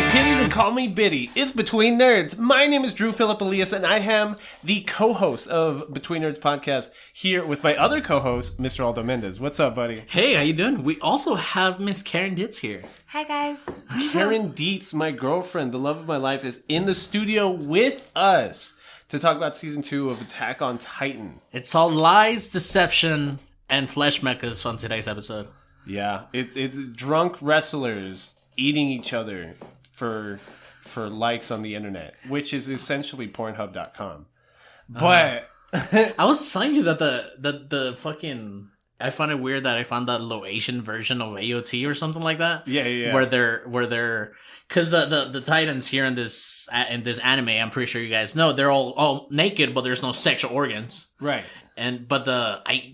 titties and call me Biddy. It's Between Nerds. My name is Drew Philip Elias, and I am the co-host of Between Nerds podcast here with my other co-host, Mr. Aldo Mendez. What's up, buddy? Hey, how you doing? We also have Miss Karen Ditz here. Hi, guys. Karen Ditz, my girlfriend, the love of my life, is in the studio with us to talk about season 2 of Attack on Titan. It's all lies, deception, and flesh mechas on today's episode. Yeah, it's drunk wrestlers eating each other for likes on the internet, which is essentially Pornhub.com. But I was telling you that the fucking... I find it weird that I found that low Asian version of AOT or something like that. Yeah. Where they're because the Titans here in this anime, I'm pretty sure you guys know, they're all naked, but there's no sexual organs. Right. But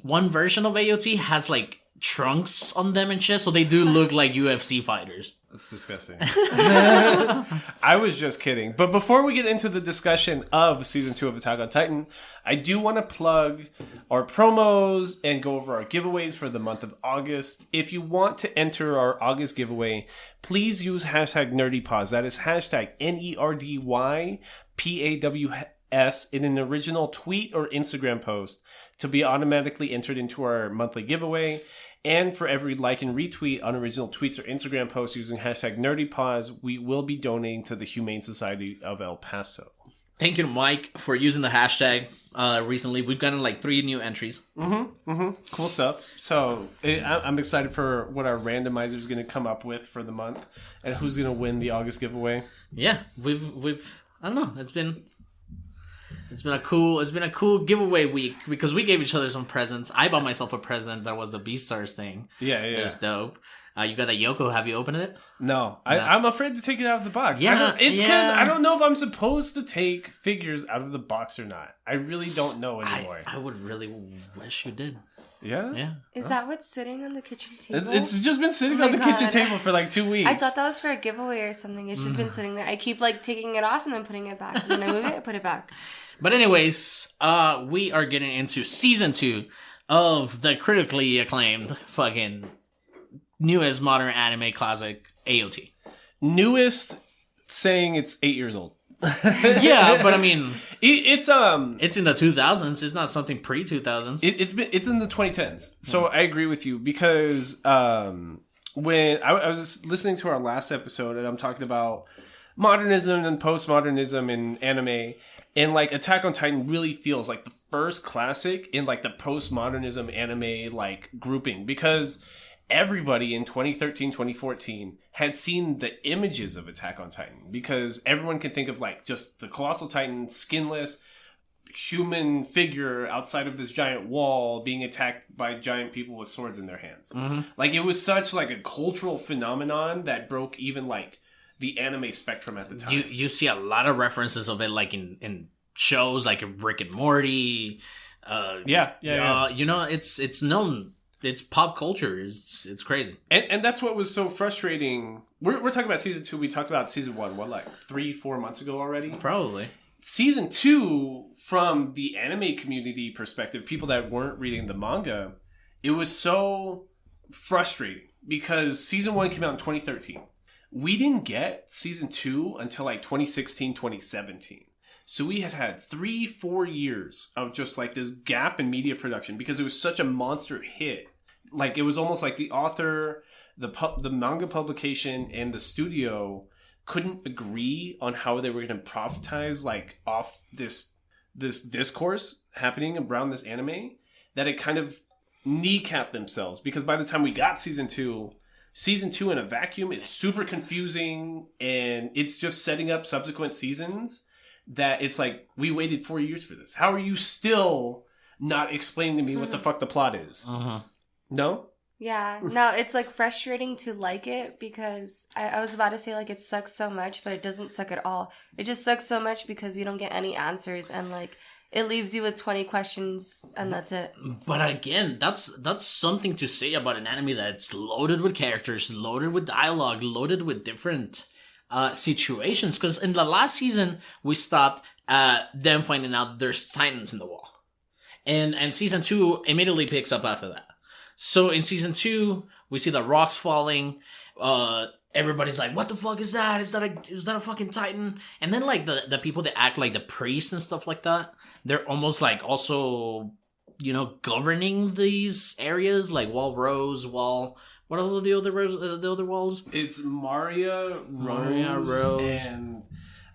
one version of AOT has like trunks on them and shit, so they do look like UFC fighters. That's disgusting. I was just kidding. But before we get into the discussion of season 2 of Attack on Titan, I do want to plug our promos and go over our giveaways for the month of August. If you want to enter our August giveaway, please use hashtag NerdyPause. That is hashtag NERDYPAWS in an original tweet or Instagram post to be automatically entered into our monthly giveaway. And for every like and retweet on original tweets or Instagram posts using hashtag NerdyPause, we will be donating to the Humane Society of El Paso. Thank you to Mike for using the hashtag recently. We've gotten like 3 new entries. Cool stuff. So I'm excited for what our randomizer is going to come up with for the month and who's going to win the August giveaway. Yeah, we've I don't know. It's been a cool giveaway week because we gave each other some presents. I bought myself a present that was the Beastars thing. Yeah. It was dope. You got a Yoko. Have you opened it? No. I'm afraid to take it out of the box. Yeah, it's because I don't know if I'm supposed to take figures out of the box or not. I really don't know anymore. I would really wish you did. Yeah? Yeah. Is that what's sitting on the kitchen table? It's just been sitting on the kitchen table for like 2 weeks. I thought that was for a giveaway or something. It's just been sitting there. I keep like taking it off and then putting it back. And then I move it, I put it back. But anyways, we are getting into season 2 of the critically acclaimed fucking newest modern anime classic, AOT. Newest, saying it's 8 years old. Yeah, but I mean, it's in the 2000s. It's not something pre-2000s. It's in the 2010s. So I agree with you because when I was listening to our last episode and I'm talking about modernism and postmodernism in anime, and like Attack on Titan really feels like the first classic in like the postmodernism anime like grouping, because everybody in 2013, 2014 had seen the images of Attack on Titan, because everyone can think of like just the colossal titan, skinless human figure outside of this giant wall being attacked by giant people with swords in their hands. Like it was such like a cultural phenomenon that broke even like the anime spectrum at the time. You see a lot of references of it like in shows like Rick and Morty. Yeah. You know, it's known. It's pop culture. It's crazy. And that's what was so frustrating. We're talking about season 2. We talked about season 1, like 3-4 months ago already? Probably. Season 2, from the anime community perspective, people that weren't reading the manga, it was so frustrating because season 1 came out in 2013. We didn't get season 2 until like 2016, 2017. So we had 3-4 years of just like this gap in media production because it was such a monster hit. Like it was almost like the author, the manga publication, and the studio couldn't agree on how they were going to profitize like off this discourse happening around this anime, that it kind of kneecapped themselves. Because by the time we got season 2 in a vacuum is super confusing, and it's just setting up subsequent seasons. That it's like, we waited 4 years for this. How are you still not explaining to me what the fuck the plot is? No? Yeah. No, it's like frustrating to like it because I was about to say like it sucks so much, but it doesn't suck at all. It just sucks so much because you don't get any answers, and like it leaves you with 20 questions and that's it. But again, that's something to say about an anime that's loaded with characters, loaded with dialogue, loaded with different situations, because in the last season we stopped them finding out there's titans in the wall, and season 2 immediately picks up after that. So in season 2 we see the rocks falling, everybody's like, what the fuck is that? Is that a fucking Titan? And then like the people that act like the priests and stuff like that, they're almost like also, governing these areas, like Wall Rose, what are the other walls? It's Maria Rose, and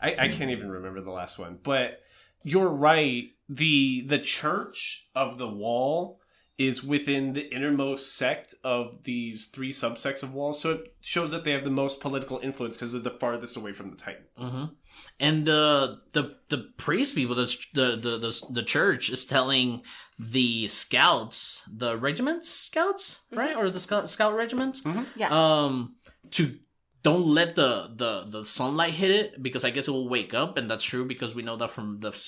I can't even remember the last one. But you're right. The church of the wall is within the innermost sect of these 3 subsects of walls, so it shows that they have the most political influence because they're the farthest away from the Titans. Mm-hmm. And the priest people, the church is telling the scouts, the regiments, scouts, right, or the scout regiments, to don't let the sunlight hit it, because I guess it will wake up, and that's true because we know that from the first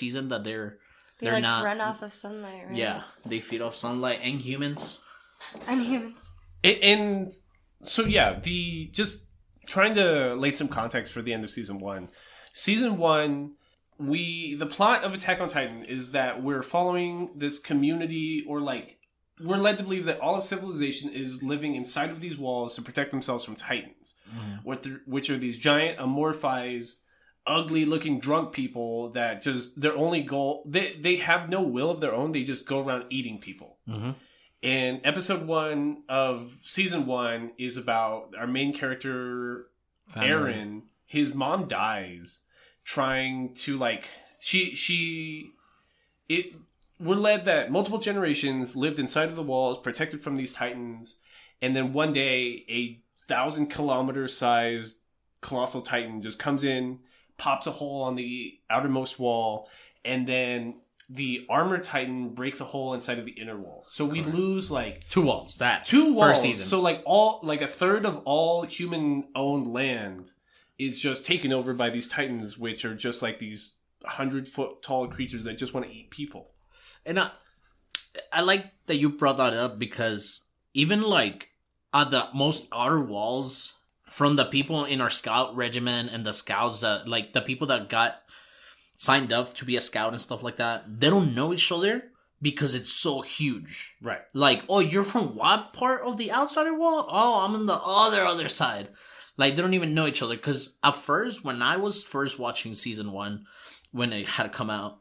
season that they're like not run off of sunlight, right? Yeah, they feed off sunlight and humans. And so just trying to lay some context for the end of season 1. Season 1, the plot of Attack on Titan is that we're following this community, or like we're led to believe that all of civilization is living inside of these walls to protect themselves from Titans, which are these giant amorphized, ugly looking drunk people that just their only goal, they have no will of their own. They just go around eating people. And episode 1 of season 1 is about our main character, Eren. His mom dies trying to we're led that multiple generations lived inside of the walls, protected from these Titans, and then one day a 1,000-kilometer sized colossal Titan just comes in, pops a hole on the outermost wall, and then the armored Titan breaks a hole inside of the inner wall. So we lose 2 walls. Two walls. First season. So a third of all human-owned land is just taken over by these Titans, which are just like these 100-foot tall creatures that just want to eat people. And I like that you brought that up, because even at the most outer walls, from the people in our scout regiment and the scouts that the people that got signed up to be a scout and stuff like that, they don't know each other because it's so huge. Right. Oh, you're from what part of the outsider wall? Oh, I'm on the other side. They don't even know each other. Because at first, when I was first watching season 1, when it had come out,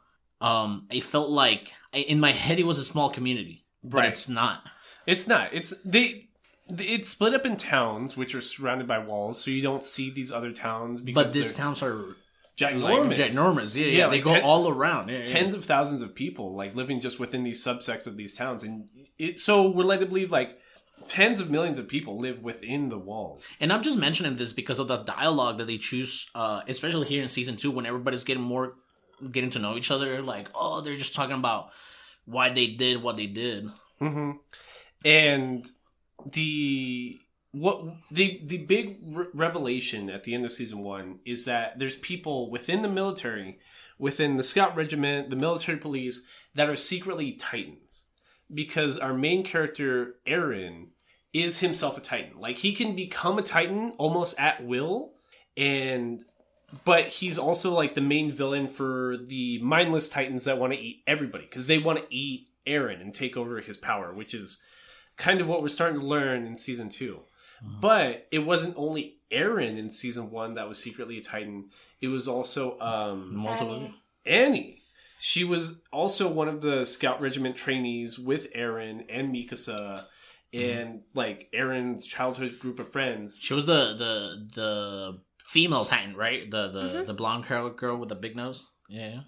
it felt like in my head it was a small community, but it's not. It's not. It's split up in towns which are surrounded by walls, so you don't see these other towns. But these towns are ginormous. Yeah, they go all around. Tens of thousands of people living just within these subsects of these towns, and so we're led to believe tens of millions of people live within the walls. And I'm just mentioning this because of the dialogue that they choose, especially here in season 2, when everybody's getting to know each other. They're just talking about why they did what they did. Mm-hmm. And the big revelation at the end of season 1 is that there's people within the military, within the scout regiment, the military police, that are secretly Titans. Because our main character, Eren, is himself a Titan. He can become a Titan almost at will, but he's also the main villain for the mindless Titans that want to eat everybody, because they want to eat Eren and take over his power, which is kind of what we're starting to learn in season 2. But it wasn't only Eren in season 1 that was secretly a Titan. It was also Annie. She was also one of the scout regiment trainees with Eren and Mikasa and Eren's childhood group of friends. She was the female Titan, right? The blonde girl with the big nose. Yeah.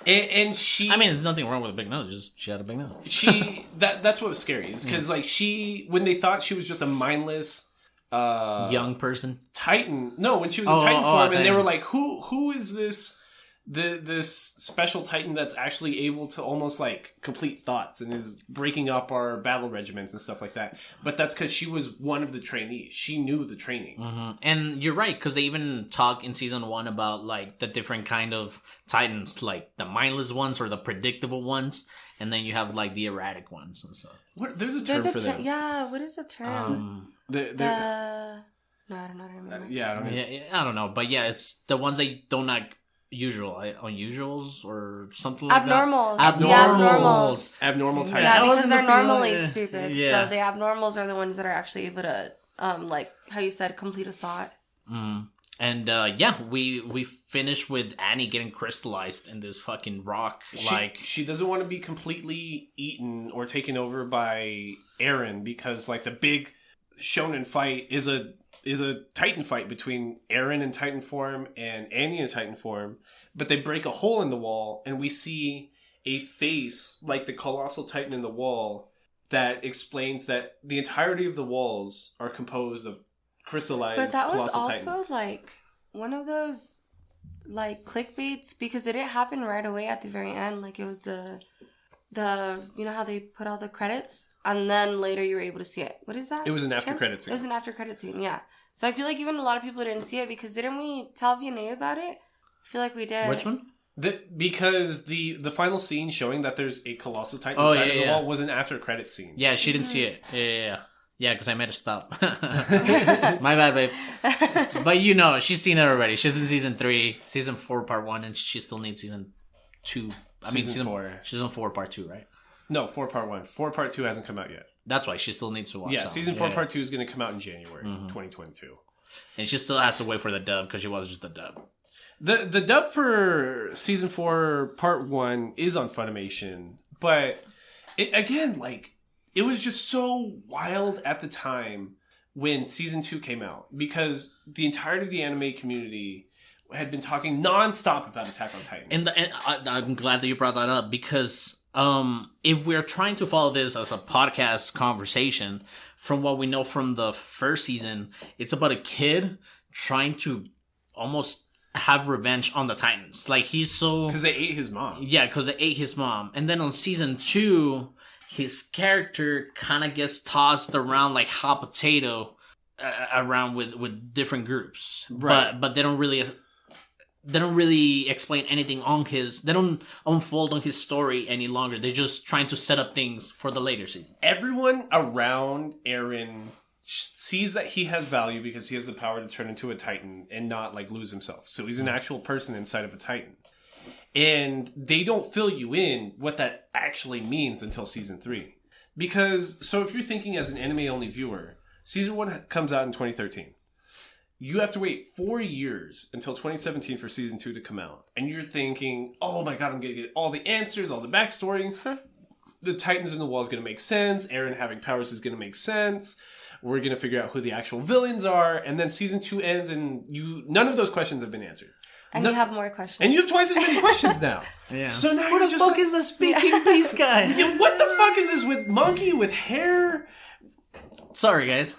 and she, there's nothing wrong with a big nose. Just she had a big nose. That's what was scary. Is because when they thought she was just a mindless young person Titan. No, when she was in Titan form, and they were like, who is this? This special Titan that's actually able to almost complete thoughts and is breaking up our battle regiments and stuff like that. But that's because she was one of the trainees. She knew the training. Mm-hmm. And you're right, because they even talk in season 1 about the different kind of Titans, the mindless ones or the predictable ones, and then you have the erratic ones and stuff. There's a term for them. Yeah, what is the term? No, I don't know. Yeah, I don't know. But yeah, it's the ones that don't unusuals or something like Abnormals. that. Abnormals. Abnormal Titans. Yeah, I because wasn't they're feeling normally it. stupid. Yeah. So the abnormals are the ones that are actually able to, like how you said, complete a thought. And we finished with Annie getting crystallized in this fucking rock. She doesn't want to be completely eaten or taken over by Eren because like the big shonen fight is a Titan fight between Eren in Titan form and Annie in Titan form, but they break a hole in the wall and we see a face like the colossal Titan in the wall that explains that the entirety of the walls are composed of crystallized But that was colossal also Titans. like one of those like clickbaits because it didn't happen right away at the very end. Like it was the you know how they put all the credits and then later you were able to see it. What is that? It was an after credit scene. It was an after credit scene, yeah. So I feel like even a lot of people didn't see it because didn't we tell Vianney about it? I feel like we did. Which one? Because the final scene showing that there's a colossal Titan inside of the wall was an after credit scene. Yeah, she didn't see it. Yeah, because I made her stop. My bad, babe. But you know, she's seen it already. She's in season 3, season 4, part 1, and she still needs season 2. Season 4. Season 4, part 2, right? No, 4, part 1. 4, part 2 hasn't come out yet. That's why she still needs to watch. Yeah, season 4, part 2 is going to come out in January 2022. And she still has to wait for the dub because she was just a dub. The dub for season 4, part 1 is on Funimation, but it was just so wild at the time when season 2 came out because the entirety of the anime community had been talking nonstop about Attack on Titan. And I'm glad that you brought that up because if we're trying to follow this as a podcast conversation, from what we know from the first season, it's about a kid trying to almost have revenge on the Titans. Like he's so... Because they ate his mom. Yeah, because they ate his mom. And then on season 2... his character kind of gets tossed around like hot potato around with different groups, right? But they don't really explain anything on his. They don't unfold on his story any longer. They're just trying to set up things for the later season. Everyone around Eren sees that he has value because he has the power to turn into a Titan and not like lose himself. So he's an actual person inside of a Titan. And they don't fill you in what that actually means until season 3. Because, so if you're thinking as an anime-only viewer, season 1 comes out in 2013. You have to wait 4 years until 2017 for season 2 to come out. And you're thinking, oh my god, I'm going to get all the answers, all the backstory. The Titans in the wall is going to make sense. Eren having powers is going to make sense. We're going to figure out who the actual villains are. And then season 2 ends and none of those questions have been answered. And you have more questions. And you have twice as many questions now. Yeah. So now who the fuck is the speaking beast guy? Yeah, what the fuck is this with monkey with hair? Sorry, guys.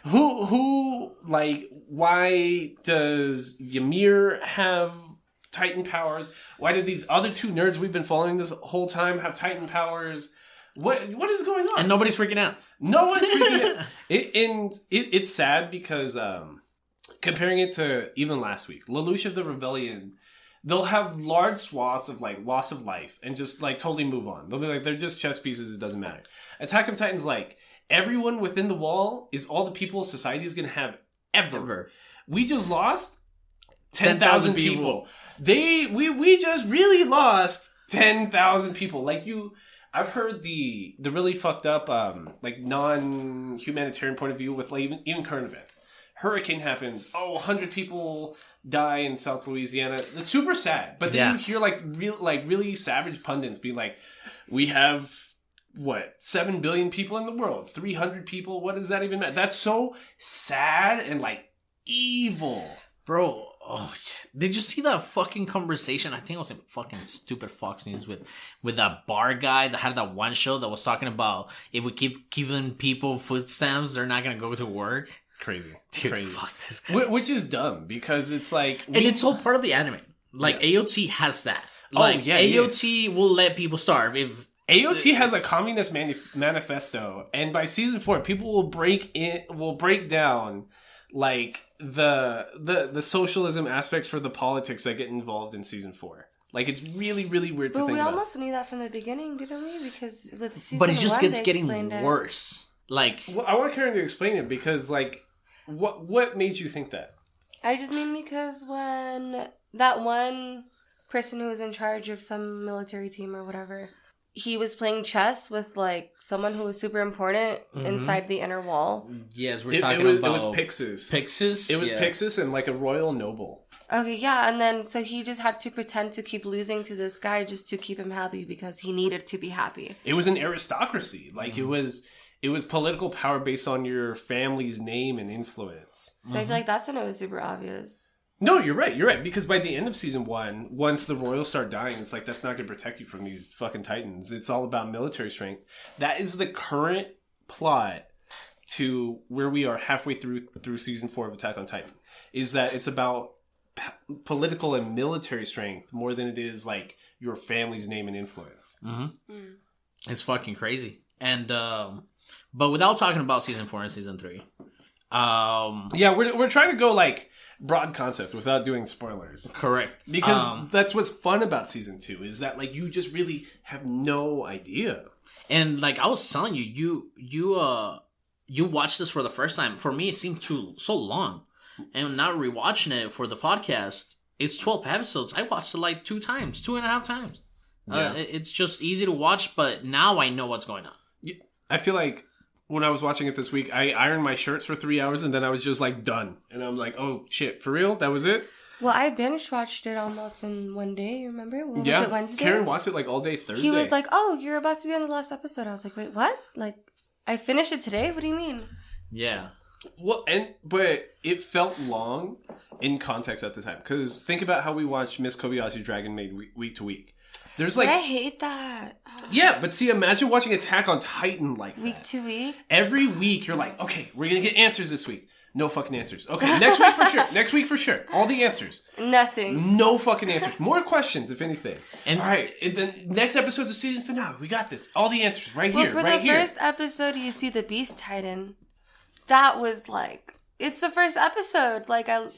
Who like why does Ymir have Titan powers? Why did these other 2 nerds we've been following this whole time have Titan powers? What is going on? And nobody's freaking out. No one's freaking out. It's sad because comparing it to even last week, Lelouch of the Rebellion, they'll have large swaths of like loss of life and just like totally move on. They'll be like, they're just chess pieces, it doesn't matter. Attack of Titan's like, everyone within the wall is all the people society is going to have ever. We just lost 10,000 people. We just really lost 10,000 people. Like I've heard the really fucked up like non-humanitarian point of view with like even current events. Hurricane happens. 100 people die in South Louisiana. It's super sad. But then you hear like really savage pundits be like, we have 7 billion people in the world, 300 people. What does that even matter? That's so sad and like evil, bro. Oh, did you see that fucking conversation? I think it was in fucking stupid Fox News with that bar guy that had that one show that was talking about if we keep giving people food stamps, they're not gonna go to work. Crazy. Dude, crazy. Fuck this guy. Which is dumb because it's like... And it's all part of the anime. Like, AOT has that. Like, AOT will let people starve if... AOT has a communist manifesto, and by season 4, people will break down like the socialism aspects for the politics that get involved in season 4. Like, it's really, really weird to think about. But we almost knew that from the beginning, didn't we? Because with season 1, but it just gets getting worse. Like, well, I want Karen to explain it because, like, what made you think that? I just mean because when that one person who was in charge of some military team or whatever, he was playing chess with like someone who was super important inside the inner wall. Yes, we're talking about... It was Pixis. Pixis? It was Pixis and like a royal noble. Okay, yeah, and then so he just had to pretend to keep losing to this guy just to keep him happy because he needed to be happy. It was an aristocracy. Like it was political power based on your family's name and influence. So I feel like that's when it was super obvious. No, you're right. Because by the end of season 1, once the royals start dying, it's like, that's not going to protect you from these fucking titans. It's all about military strength. That is the current plot to where we are halfway through season 4 of Attack on Titan. Is that it's about political and military strength more than it is like your family's name and influence. It's fucking crazy. And but without talking about season 4 and season 3, yeah, we're trying to go like broad concept without doing spoilers. Correct. Because that's what's fun about season 2 is that like you just really have no idea. And like I was telling you, you watched this for the first time. For me, it seemed so long. And now rewatching it for the podcast, it's 12 episodes. I watched it like 2.5 times. Yeah. It's just easy to watch, but now I know what's going on. I feel like when I was watching it this week, I ironed my shirts for 3 hours and then I was just like done. And I'm like, oh shit, for real? That was it? Well, I binge watched it almost in one day, remember? Was it Wednesday? Karen watched it like all day Thursday. He was like, oh, you're about to be on the last episode. I was like, wait, what? Like, I finished it today? What do you mean? Yeah. Well, but it felt long in context at the time. Because think about how we watched Miss Kobayashi Dragon Maid week to week. There's like, but I hate that. Yeah, but see, imagine watching Attack on Titan like that. Week to week? Every week, you're like, okay, we're going to get answers this week. No fucking answers. Okay, next week for sure. Next week for sure. All the answers. Nothing. No fucking answers. More questions, if anything. And all right, and then next episode's the season finale. We got this. All the answers right here. For the first episode, you see the Beast Titan. That was like, it's the first episode. Like, don't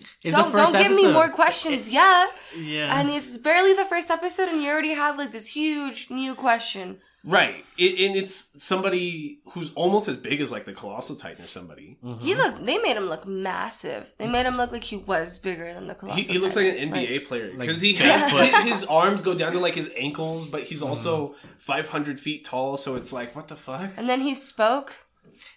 give me more questions. Yeah. And it's barely the first episode, and you already have like this huge new question. Right, and it's somebody who's almost as big as like the Colossal Titan or somebody. They made him look massive. They made him look like he was bigger than the Colossal Titan. He looks like an NBA player because his arms go down to like his ankles, but he's also 500 feet tall. So it's like, what the fuck? And then he spoke.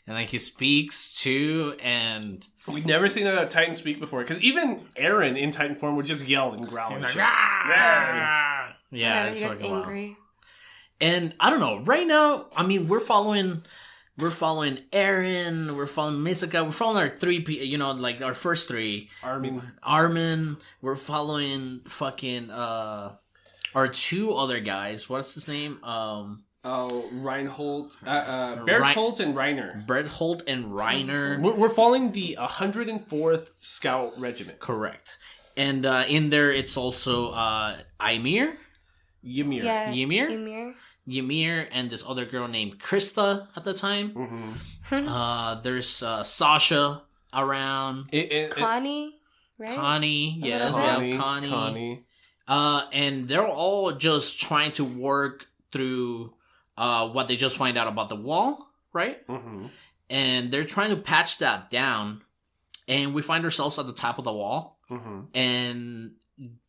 And like he speaks too, and we've never seen a Titan speak before. Because even Eren in Titan form would just yell and growl and shit. Yeah, he gets angry. And I don't know. Right now, I mean, we're following Eren, we're following Misaka, we're following our like our first three. Armin. We're following fucking our two other guys. What's his name? Reinhold, Berthold and Reiner. Berthold and Reiner. We're following the 104th Scout Regiment. Correct. And in there, it's also Ymir. Ymir. Yeah, Ymir and this other girl named Krista at the time. There's Sasha around. Connie, right? Connie, yes, we have Connie. And they're all just trying to work through what they just find out about the wall, right? And they're trying to patch that down. And we find ourselves at the top of the wall. And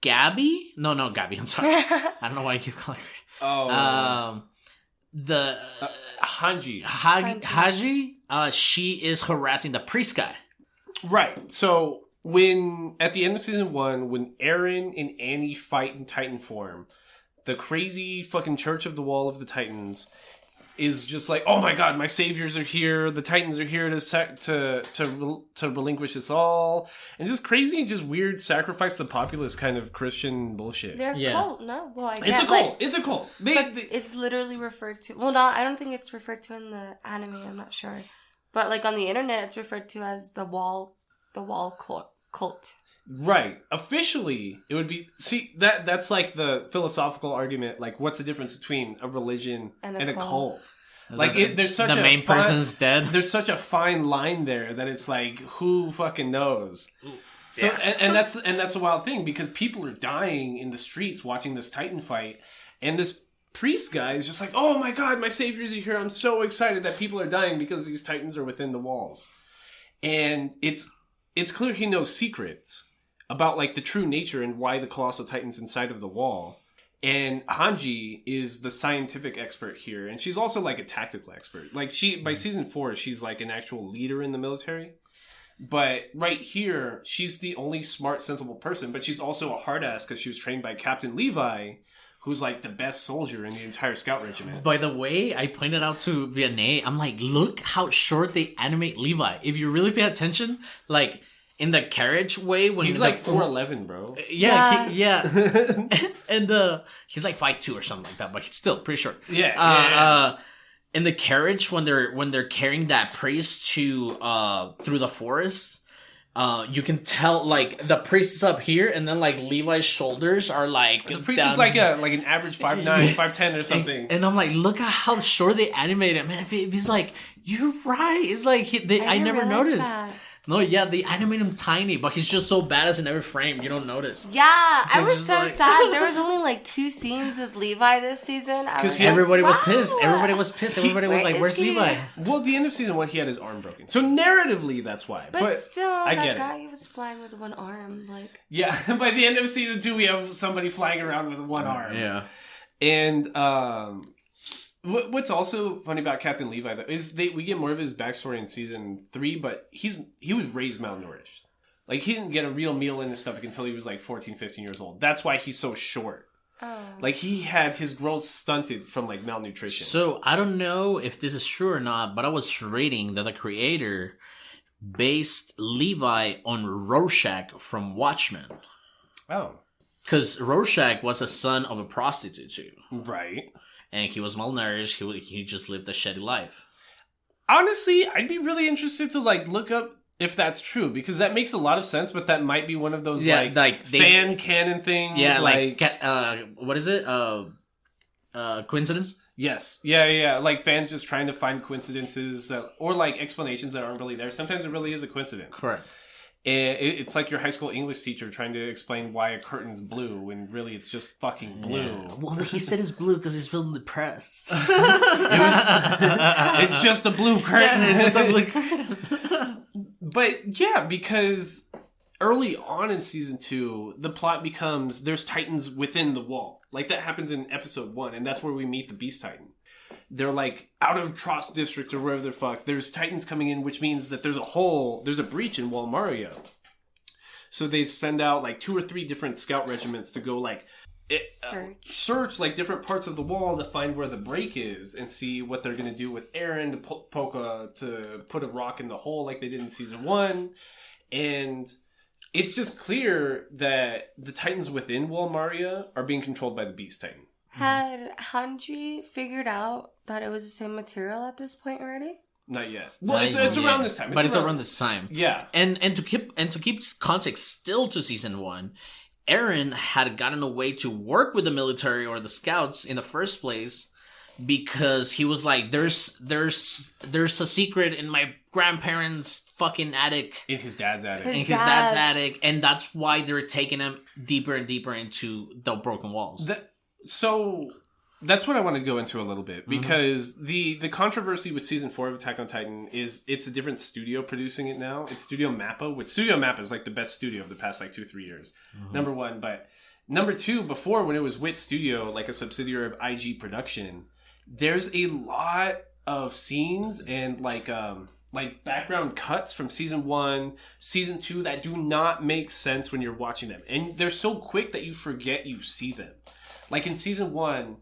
Gabby? No, Gabby, I'm sorry. I don't know why I keep calling her. Haji, she is harassing the priest guy. Right. So at the end of season 1, when Eren and Annie fight in Titan form, the crazy fucking Church of the Wall of the Titans is just like, oh my god, my saviors are here. The Titans are here to relinquish us all, and just crazy, just weird, sacrifice the populace kind of Christian bullshit. They're a cult, no? Well, I guess. It's a cult. It's literally referred to. Well, I don't think it's referred to in the anime. I'm not sure, but like on the internet, it's referred to as the wall cult. Right. Officially, it would be... See, that's like the philosophical argument. Like, what's the difference between a religion and a cult? Like, there's such the main person's dead. There's such a fine line there that it's like, who fucking knows? So, and that's a wild thing because people are dying in the streets watching this Titan fight, and this priest guy is just like, oh my god, my saviors are here. I'm so excited that people are dying because these Titans are within the walls. And it's clear he knows secrets about like the true nature and why the Colossal Titan's inside of the wall. And Hanji is the scientific expert here, and she's also like a tactical expert. Like by season 4, she's like an actual leader in the military. But right here, she's the only smart, sensible person, but she's also a hard ass because she was trained by Captain Levi, who's like the best soldier in the entire scout regiment. By the way, I pointed out to Vianney, I'm like, look how short they animate Levi. If you really pay attention, like in the carriageway when he's like 4'11", bro. Yeah. And he's like 5'2" or something like that, but he's still pretty short. Yeah. In the carriage when they're carrying that priest to through the forest, you can tell like the priest is up here, and then like Levi's shoulders are like the priest is like an average 5'9", 5'10" or something. And I'm like, look at how short they animate it, man. If he's like, you're right. It's like I never noticed. That. No, yeah, they animate him tiny, but he's just so badass in every frame, you don't notice. Yeah, I was so sad. There was only like 2 scenes with Levi this season. Because everybody was pissed. Everybody was pissed. Everybody was like, where's Levi? Well, at the end of season 1, he had his arm broken. So narratively, that's why. But still, that guy was flying with one arm. Like, yeah, by the end of season 2, we have somebody flying around with one arm. Yeah. And, what's also funny about Captain Levi, though, is we get more of his backstory in season 3, but he was raised malnourished. Like, he didn't get a real meal in his stomach until he was like 14, 15 years old. That's why he's so short. Oh. Like, he had his growth stunted from, like, malnutrition. So, I don't know if this is true or not, but I was reading that the creator based Levi on Rorschach from Watchmen. Oh. Because Rorschach was a son of a prostitute, too. Right. And he was malnourished. He just lived a shitty life. Honestly, I'd be really interested to like look up if that's true, because that makes a lot of sense. But that might be one of those fan canon things. Yeah, like what is it? Coincidence? Yes. Yeah. Like fans just trying to find coincidences or like explanations that aren't really there. Sometimes it really is a coincidence. Correct. It's like your high school English teacher trying to explain why a curtain's blue when really it's just fucking blue. Yeah. Well, he said it's blue because he's feeling depressed. It's just a blue curtain. Yeah, it's just a blue curtain. But yeah, because early on in season 2, the plot becomes there's titans within the wall. Like that happens in episode 1, and that's where we meet the Beast Titan. They're like out of Trost District or wherever the fuck. There's titans coming in, which means that there's a breach in Wall Mario. So they send out like 2 or 3 different scout regiments to go like search like different parts of the wall to find where the break is and see what they're going to do with Aaron to put a rock in the hole like they did in season 1. And it's just clear that the titans within Wall Mario are being controlled by the Beast Titan. Had Hanji figured out that it was the same material at this point already? Not yet. Well, it's around this time. It's around this time. Yeah. And to keep context still to season 1, Aaron had gotten away to work with the military or the scouts in the first place because he was like, there's a secret in my grandparents' fucking attic. In his dad's attic. In his dad's attic. And that's why they're taking him deeper and deeper into the broken walls. So that's what I want to go into a little bit, because the controversy with season 4 of Attack on Titan is it's a different studio producing it now. It's Studio Mappa, which Studio Mappa is like the best studio of the past like 2-3 years. Number 1, but number 2, before when it was Wit Studio, like a subsidiary of IG Production, there's a lot of scenes and like background cuts from season 1, season 2 that do not make sense when you're watching them, and they're so quick that you forget you see them. Like in season 1,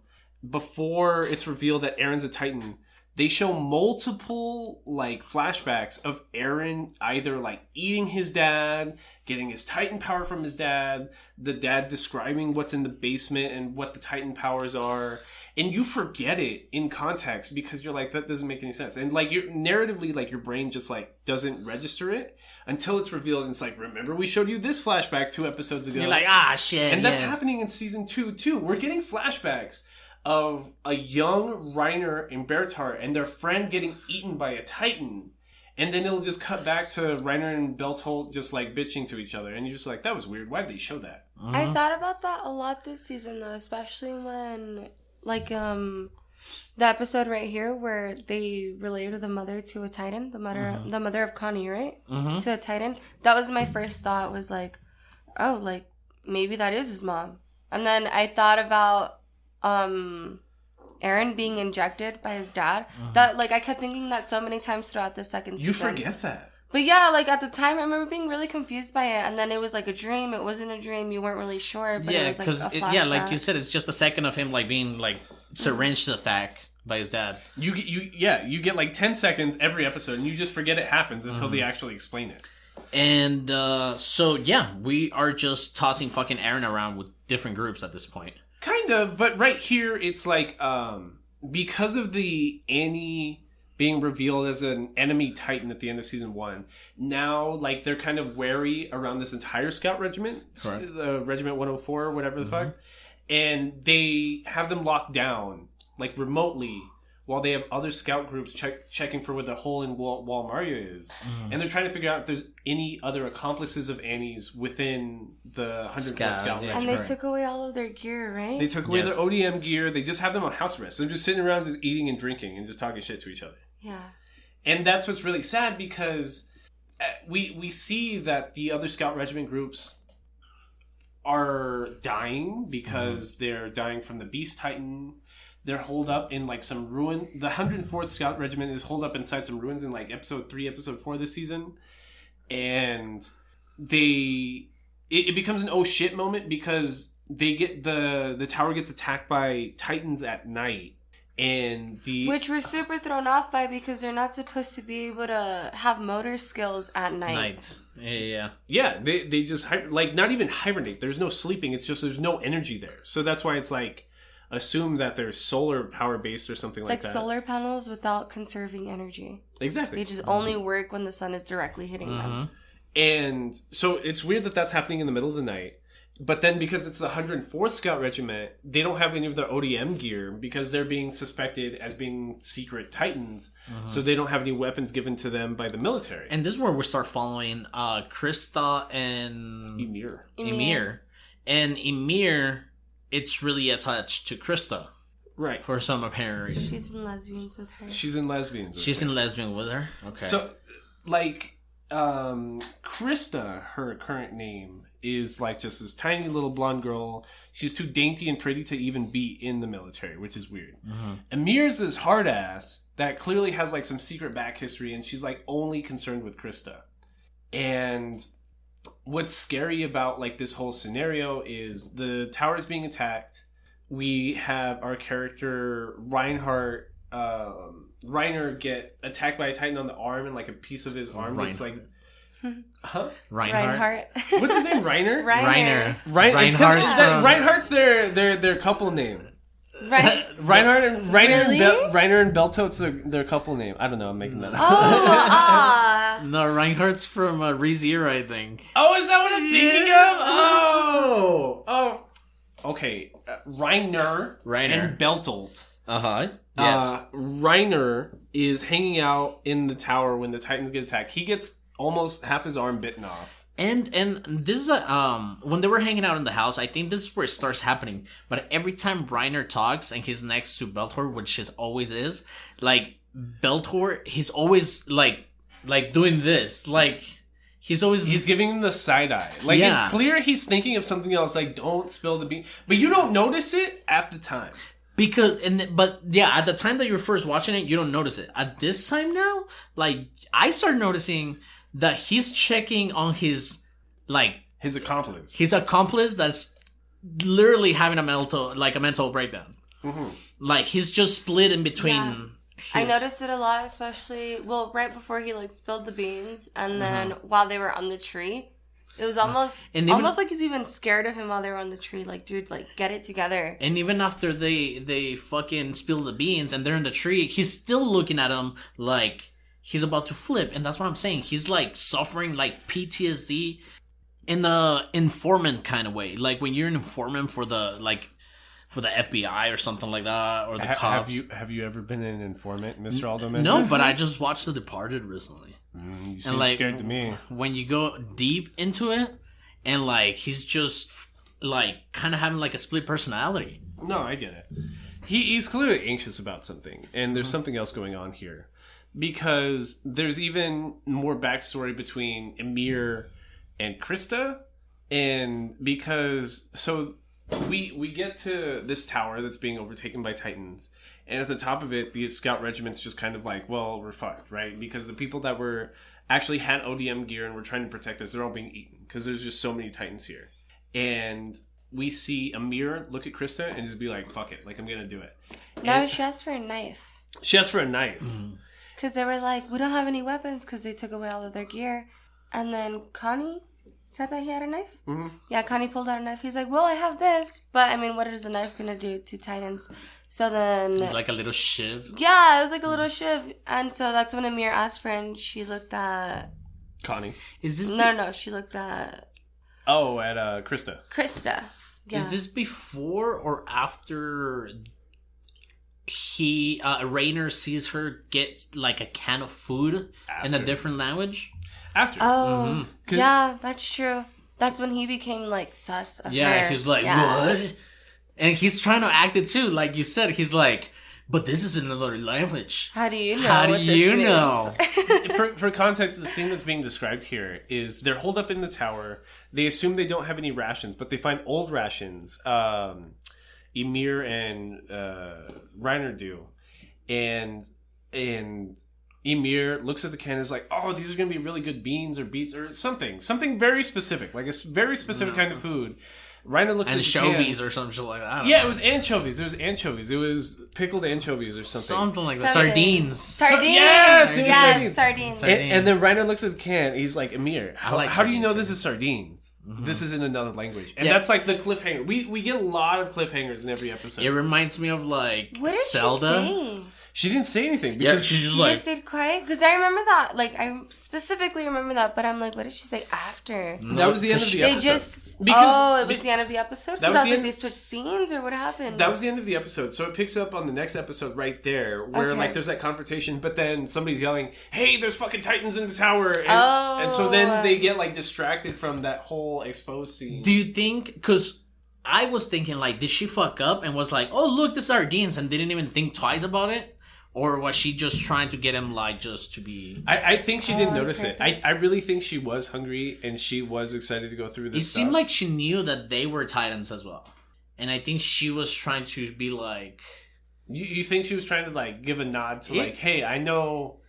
before it's revealed that Aaron's a Titan, they show multiple like flashbacks of Aaron either like eating his dad, getting his Titan power from his dad, the dad describing what's in the basement and what the Titan powers are, and you forget it in context because you're like, that doesn't make any sense. And like narratively, like your brain just like doesn't register it until it's revealed, and it's like, remember we showed you this flashback 2 episodes ago. You're like, ah, shit. And that's happening in season 2 too. We're getting flashbacks of a young Reiner and Bertar and their friend getting eaten by a Titan. And then it'll just cut back to Reiner and Belthold just like bitching to each other. And you're just like, that was weird. Why'd they show that? I thought about that a lot this season though, especially when like the episode right here where they related the mother to a Titan, the mother of Connie, right? To a Titan. That was my first thought, was like, oh, like, maybe that is his mom. And then I thought about Aaron being injected by his dad. That, like, I kept thinking that so many times throughout the second season. You forget that. But yeah, like, at the time, I remember being really confused by it. And then it was like a dream. It wasn't a dream. You weren't really sure. But it was like a flashback. Like you said, it's just a second of him, like, being, like, syringed attack by his dad. You get like 10 seconds every episode, and you just forget it happens until they actually explain it. And so, yeah, we are just tossing fucking Aaron around with different groups at this point. Kind of, but right here, it's like, because of the Annie being revealed as an enemy Titan at the end of season 1, now, like, they're kind of wary around this entire scout regiment, Regiment 104, or whatever the fuck, and they have them locked down, like, remotely, while they have other scout groups checking for where the hole in wall Mario is. And they're trying to figure out if there's any other accomplices of Annie's within the 104th Scout Regiment. And they took away all of their gear, right? They took away their ODM gear. They just have them on house arrest. They're just sitting around just eating and drinking and just talking shit to each other. Yeah. And that's what's really sad, because we see that the other Scout Regiment groups are dying because they're dying from the Beast Titan. They're holed up in, like, some ruin. The 104th Scout Regiment is holed up inside some ruins in, like, episode 3, episode 4 this season. And it becomes an oh shit moment, because they get the tower gets attacked by Titans at night. Which we're super thrown off by, because they're not supposed to be able to have motor skills at night. Yeah. Yeah, they just, like, not even hibernate. There's no sleeping. It's just there's no energy there. So that's why it's, like, assume that they're solar power based or something like that. It's like solar panels without conserving energy. Exactly. They just only work when the sun is directly hitting them. And so it's weird that that's happening in the middle of the night. But then, because it's the 104th Scout Regiment, they don't have any of their ODM gear, because they're being suspected as being secret Titans. So they don't have any weapons given to them by the military. And this is where we start following Krista and Ymir. And Ymir, it's really attached to Krista. Right. For some apparent reason. She's in lesbians with her. She's in lesbian with her. Okay. So, like, Krista, her current name, is, like, just this tiny little blonde girl. She's too dainty and pretty to even be in the military, which is weird. Amir's this hard ass that clearly has, like, some secret back history, and she's, like, only concerned with Krista. And what's scary about, like, this whole scenario is the tower is being attacked. We have our character Reiner get attacked by a Titan on the arm, and, like, a piece of his arm looks like... Huh? Reinhardt. What's his name? Reiner? Reiner. Reinhardt's their couple name. Right. Reiner and Beltote's their couple name. I don't know. I'm making that up. No, Reinhardt's from ReZero, I think. Oh, is that what I'm thinking of? Oh. Okay. Reiner and Beltote. Yes. Reiner is hanging out in the tower when the Titans get attacked. He gets almost half his arm bitten off. And this is when they were hanging out in the house, I think this is where it starts happening. But every time Reiner talks and he's next to Beltor, which is always is, like, Beltor, he's always like doing this, like he's giving him the side eye. Like, it's clear he's thinking of something else, like, don't spill the bean, but you don't notice it at the time. But at the time that you're first watching it, you don't notice it. At this time now, like, I started noticing that he's checking on his accomplice. His accomplice that's literally having a mental breakdown. Like, he's just split in between. Yeah. I noticed it a lot, especially, right before he, like, spilled the beans, and then while they were on the tree. It was almost like he's even scared of him while they were on the tree. Like, dude, like, get it together. And even after they fucking spill the beans and they're in the tree, he's still looking at him like he's about to flip. And that's what I'm saying. He's, like, suffering, like, PTSD in the informant kind of way. Like, when you're an informant for the FBI or something like that, or the cops. Have you ever been an informant, Mr. Aldo? No, but I just watched The Departed recently. You seem scared to me. When you go deep into it, and, like, he's just, like, kind of having, like, a split personality. No, I get it. He's clearly anxious about something, and there's something else going on here. Because there's even more backstory between Ymir and Krista, And because we get to this tower that's being overtaken by Titans, and at the top of it, the scout regiment's just kind of like, well, we're fucked, right? Because the people that were actually had ODM gear and were trying to protect us, they're all being eaten because there's just so many Titans here. And we see Amir look at Krista and just be like, fuck it, like, I'm gonna do it. No, she asked for a knife. She asked for a knife. Because they were like, we don't have any weapons because they took away all of their gear. And then Connie said that he had a knife? Mm-hmm. Yeah, Connie pulled out a knife. He's like, well, I have this. But, I mean, what is a knife going to do to Titans? So then... It's like a little shiv. Yeah, it was like a little shiv. And so that's when Amir asked for it, and she looked at... Connie. Is this... No, she looked at... Oh, at Krista. Krista. Yeah. Is this before or after Rainer sees her get like a can of food in a different language? After. Oh, yeah, that's true. That's when he became like sus of her. He's like, what? And he's trying to act it too, like you said. He's like, but this is another language. How do you know? How do you know? For context, the scene that's being described here is they're holed up in the tower. They assume they don't have any rations, but they find old rations. Emir and Reiner do. And Emir looks at the can and is like, oh, these are going to be really good beans or beets or something. Something very specific, like a very specific kind of food. Reiner looks at the can. Anchovies or some shit like that. Yeah, it was anchovies. It was pickled anchovies or something. Something like that. Sardines. Yes, sardines. And then Reiner looks at the can. He's like, Amir, how do you know this is sardines? Mm-hmm. This is in another language. And that's like the cliffhanger. We get a lot of cliffhangers in every episode. It reminds me of like what did Zelda. She say? She didn't say anything because she's just She like, just stayed quiet? Because I remember that. Like, I specifically remember that. But I'm like, what did she say after? that was the end of the episode. It was the end of the episode? Because I was like, they switched scenes or what happened? That was the end of the episode. So it picks up on the next episode right there where like there's that confrontation, but then somebody's yelling, hey, there's fucking Titans in the tower. And so then they get like distracted from that whole exposed scene. Do you think, because I was thinking like, did she fuck up and was like, oh, look, the sardines, and didn't even think twice about it? Or was she just trying to get him, like, just to be... I think she didn't notice it. I really think she was hungry and she was excited to go through this stuff. It seemed like she knew that they were Titans as well. And I think she was trying to be like... You think she was trying to, like, give a nod to, like, hey, I know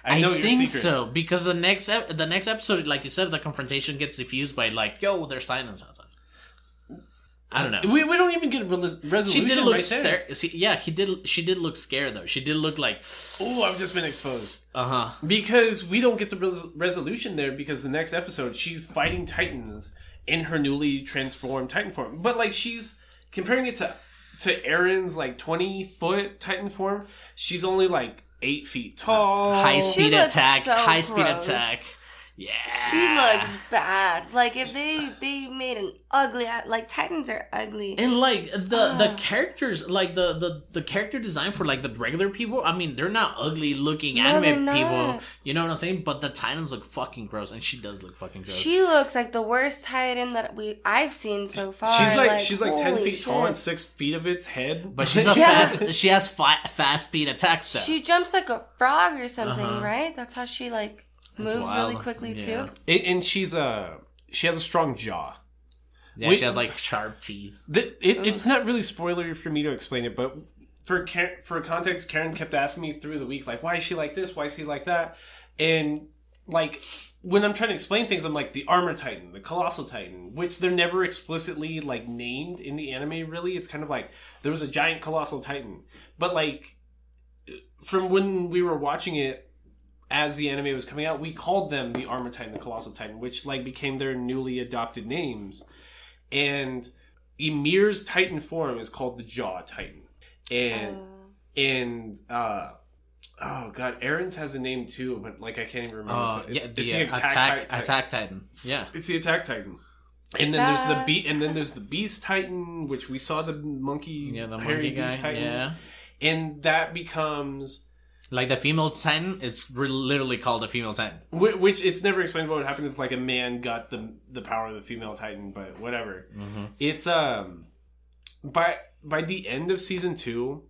your secret. I think so, because the next episode, like you said, the confrontation gets diffused by, like, yo, there's Titans outside. I don't know. We don't even get a resolution. She did look there. She did look scared though. She did look like, oh, I've just been exposed. Because we don't get the resolution there because the next episode she's fighting Titans in her newly transformed Titan form. But like she's comparing it to Erin's like 20-foot Titan form. She's only like 8 feet tall. High speed attack. Yeah. She looks bad. Like, if they made an ugly... Like, Titans are ugly. And, like, the characters... Like, the character design for, like, the regular people... I mean, they're not ugly-looking anime people. You know what I'm saying? But the Titans look fucking gross. And she does look fucking gross. She looks like the worst Titan that I've seen so far. She's like 10 feet tall and 6 feet of its head. But she's she has fast speed attacks, though. She jumps like a frog or something, right? That's how she, like... moves really quickly too. And she has a strong jaw. Yeah, she has like sharp teeth. It's not really spoilery for me to explain it, but for context, Karen kept asking me through the week, like, why is she like this? Why is he like that? And like when I'm trying to explain things, I'm like the Armor Titan, the Colossal Titan, which they're never explicitly like named in the anime. Really, it's kind of like there was a giant Colossal Titan, but like from when we were watching it. As the anime was coming out, we called them the Armor Titan, the Colossal Titan, which like became their newly adopted names. And Emir's Titan form is called the Jaw Titan. And oh god, Erin's has a name too, but like I can't even remember. It's the Attack Titan. Yeah, it's the Attack Titan. And then there's the Beast Titan, which we saw the monkey, the monkey guy. Beast Titan. Yeah, and that becomes. Like the female Titan, it's literally called a female Titan. Which it's never explained what would happen if like a man got the power of the female Titan, but whatever. Mm-hmm. It's by the end of season 2,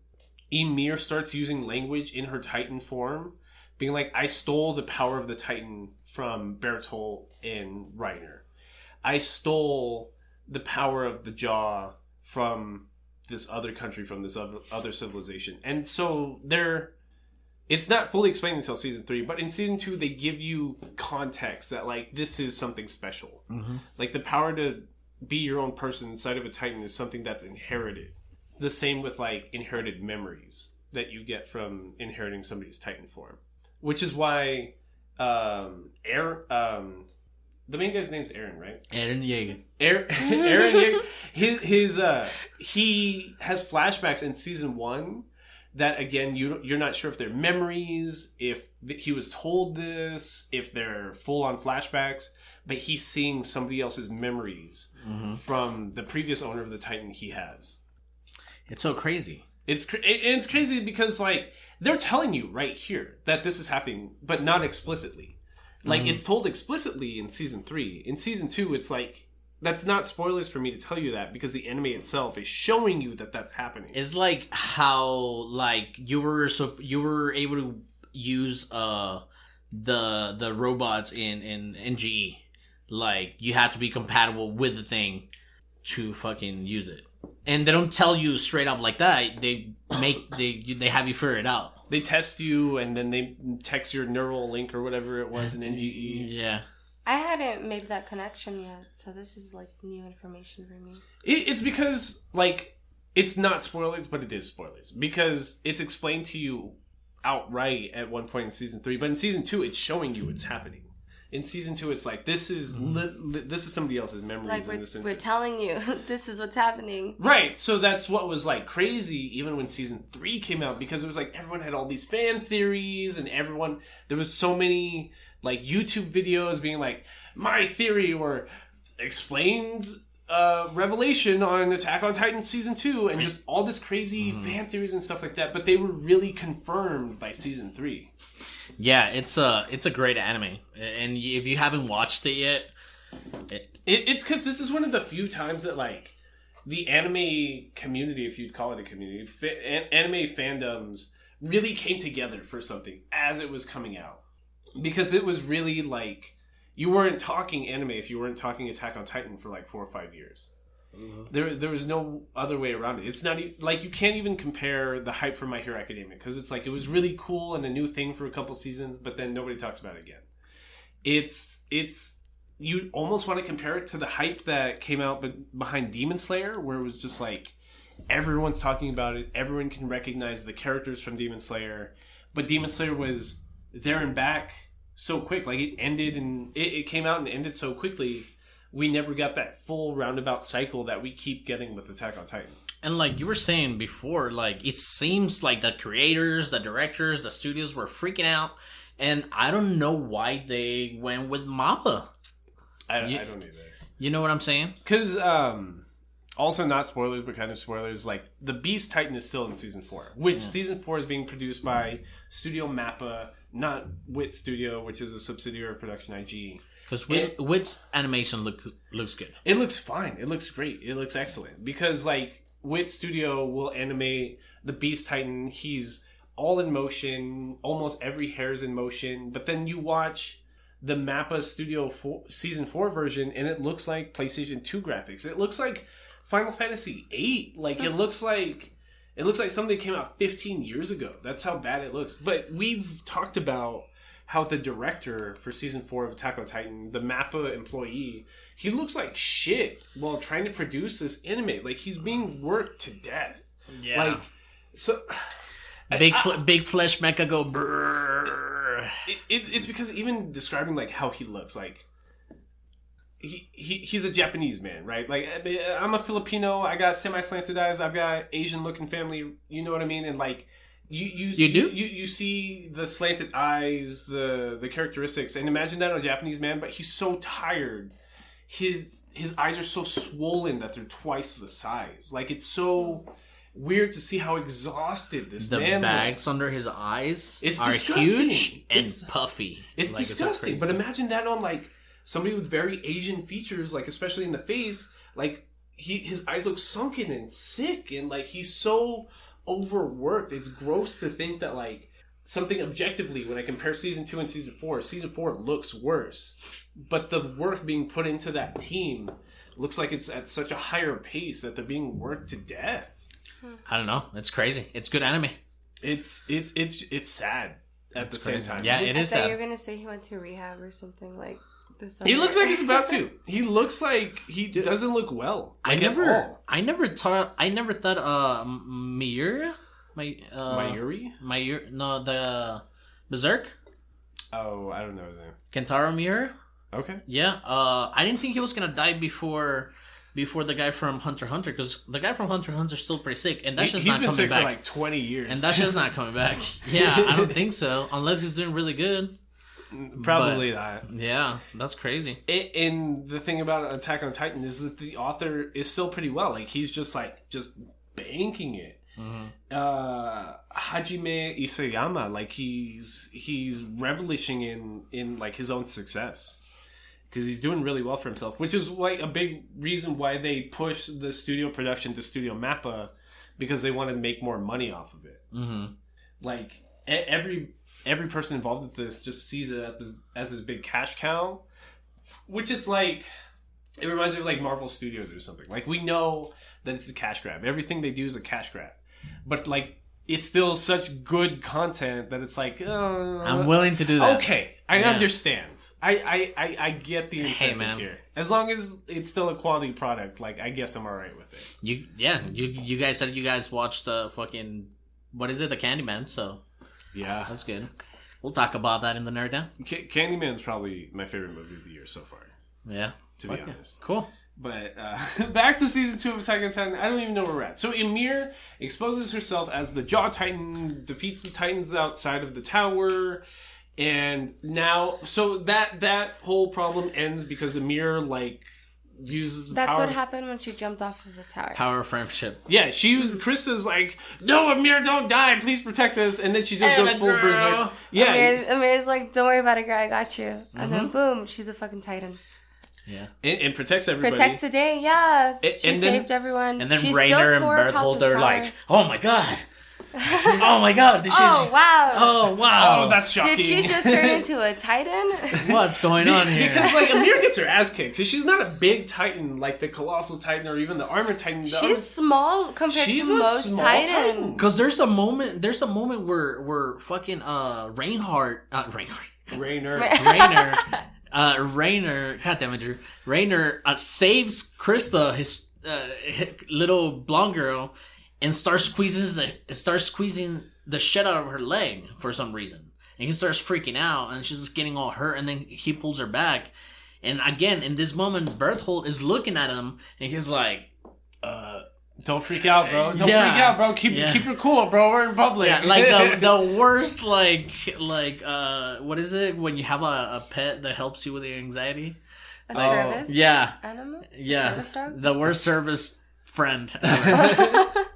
Emir starts using language in her Titan form, being like, I stole the power of the Titan from Bertolt and Reiner. I stole the power of the jaw from this other country, from this other civilization. And so it's not fully explained until season 3, but in season 2 they give you context that like this is something special. Mm-hmm. Like the power to be your own person inside of a Titan is something that's inherited. The same with like inherited memories that you get from inheriting somebody's Titan form, which is why Aaron, the main guy's name's Aaron, right? Aaron Yeager. Aaron Yeager. He has flashbacks in season 1 that, again, you're not sure if they're memories, if he was told this, if they're full-on flashbacks, but he's seeing somebody else's memories from the previous owner of the Titan he has. It's so crazy. It's crazy because, like, they're telling you right here that this is happening, but not explicitly. Like, it's told explicitly in season 3. In season 2, it's like, that's not spoilers for me to tell you that, because the anime itself is showing you that that's happening. It's like how, like, you were able to use the robots in NGE. Like, you had to be compatible with the thing to fucking use it. And they don't tell you straight up like that. They have you figure it out. They test you, and then they text your neural link or whatever it was in NGE. Yeah. I hadn't made that connection yet, so this is like new information for me. It's because, like, it's not spoilers, but it is spoilers. Because it's explained to you outright at one point in season 3, but in season 2, it's showing you it's happening. In season 2, it's like, this is somebody else's memories. Like, in this instance. we're telling you, this is what's happening. Right, so that's what was, like, crazy, even when season 3 came out, because it was like, everyone had all these fan theories, and there was so many, like, YouTube videos being like, my theory, or explained revelation on Attack on Titan season 2, and just all this crazy fan theories and stuff like that, but they were really confirmed by season 3. Yeah, it's a great anime, and if you haven't watched it yet, it's because this is one of the few times that, like, the anime community, if you'd call it a community, anime fandoms really came together for something as it was coming out, because it was really like, you weren't talking anime if you weren't talking Attack on Titan for like 4 or 5 years. There was no other way around it. It's not like, you can't even compare the hype for My Hero Academia, because it's like, it was really cool and a new thing for a couple seasons, but then nobody talks about it again. It's you almost want to compare it to the hype that came out behind Demon Slayer, where it was just like, everyone's talking about it, everyone can recognize the characters from Demon Slayer, but Demon Slayer was there and back so quick. Like, it ended, and it came out and ended so quickly. We never got that full roundabout cycle that we keep getting with Attack on Titan. And like you were saying before, like, it seems like the creators, the directors, the studios were freaking out, and I don't know why they went with MAPPA. I don't either. You know what I'm saying? Because, also not spoilers, but kind of spoilers, like, the Beast Titan is still in season 4, which season 4 is being produced by Studio MAPPA, not WIT Studio, which is a subsidiary of Production IG. Because WIT's animation looks good. It looks fine. It looks great. It looks excellent. Because, like, WIT Studio will animate the Beast Titan. He's all in motion. Almost every hair's in motion. But then you watch the Mappa Studio Season 4 version, and it looks like PlayStation 2 graphics. It looks like Final Fantasy 8. Like, it looks like something that came out 15 years ago. That's how bad it looks. But we've talked about how the director for season 4 of Attack on Titan, the MAPPA employee, he looks like shit while trying to produce this anime. Like, he's being worked to death. Yeah. Like, so big flesh mecha go brrr. It's because even describing like how he looks, like he's a Japanese man, right? Like, I'm a Filipino. I got semi-slanted eyes. I've got Asian looking family. You know what I mean? And like, You see the slanted eyes, the characteristics, and imagine that on a Japanese man, but he's so tired. His eyes are so swollen that they're twice the size. Like, it's so weird to see how exhausted this man The bags under his eyes are disgusting. huge and puffy. It's like, disgusting. It's so, but imagine that on like somebody with very Asian features, like especially in the face. Like, his eyes look sunken and sick, and like he's so overworked. It's gross to think that like something objectively, when I compare season 2 and season 4 looks worse. But the work being put into that team looks like it's at such a higher pace that they're being worked to death. I don't know. It's crazy. It's good anime. It's sad at the same time. Yeah, it is I thought sad. you were gonna say he went to rehab or something like this. He looks like he's about to. He looks like he doesn't look well. Like I never thought Miura? Mayuri? No, the Berserk? Oh, I don't know his name. Kentaro Miura? Okay. Yeah, I didn't think he was gonna die before the guy from Hunter x Hunter, because the guy from Hunter x Hunter is still pretty sick, and that's just not coming back. He's been sick for like 20 years. And that's just not coming back. Yeah, I don't think so, unless he's doing really good. Probably not. Yeah, that's crazy. And the thing about Attack on Titan is that the author is still pretty well. Like, he's just banking it. Mm-hmm. Hajime Isayama, like he's relishing in like his own success. Because he's doing really well for himself, which is like a big reason why they push the studio production to Studio Mappa, because they want to make more money off of it. Mm-hmm. Like every person involved with this just sees it as this big cash cow, which is like, it reminds me of like Marvel Studios or something. Like, we know that it's a cash grab. Everything they do is a cash grab, but like, it's still such good content that it's like, I'm willing to do that. Okay, I understand. I get the incentive here. As long as it's still a quality product, like, I guess I'm alright with it. You guys said you guys watched fucking, what is it, the Candyman? So yeah, that's good. We'll talk about that in the Nerd Down. Candyman's probably my favorite movie of the year so far. Yeah, to be honest. Cool. But back to season 2 of Attack on Titan. I don't even know where we're at. So Ymir exposes herself as the Jaw Titan, defeats the Titans outside of the tower, and now, so that whole problem ends because Ymir like uses the That's power. what happened when she jumped off of the tower. Power of friendship. Yeah, Krista's like, no, Ymir, don't die, please protect us, and then she just goes full berserk. Yeah, Amir's like, don't worry about it, girl, I got you, and then boom, she's a fucking Titan. Yeah, and protects everybody. Protects the day, yeah. She saved everyone. And then Rainer and Berthold are like, "Oh my god, oh my god, this is wow, oh, that's shocking." Did she just turn into a Titan? What's going on here? Because like Ymir gets her ass kicked because she's not a big Titan like the Colossal Titan or even the Armored Titan. She's small compared to most Titans. Because there's a moment where fucking Rainer, God damn it, Drew. Rainer saves Krista, his little blonde girl, and starts squeezing the shit out of her leg for some reason. And he starts freaking out, and she's just getting all hurt, and then he pulls her back. And again, in this moment, Berthold is looking at him, and he's like, don't freak out, bro. Don't freak out, bro. Keep it cool, bro. We're in public. Yeah, like the worst, like what is it when you have a pet that helps you with the anxiety? A service? Yeah. Animal? Yeah. Service dog? The worst service friend ever.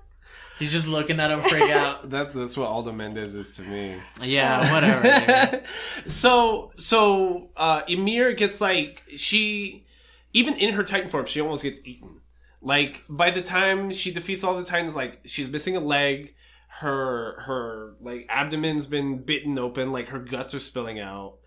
He's just looking at him freak out. That's what Aldo Mendez is to me. Yeah, whatever. So Ymir gets like, she, even in her Titan form, she almost gets eaten. Like, by the time she defeats all the Titans, like, she's missing a leg, her like, abdomen's been bitten open, like, her guts are spilling out.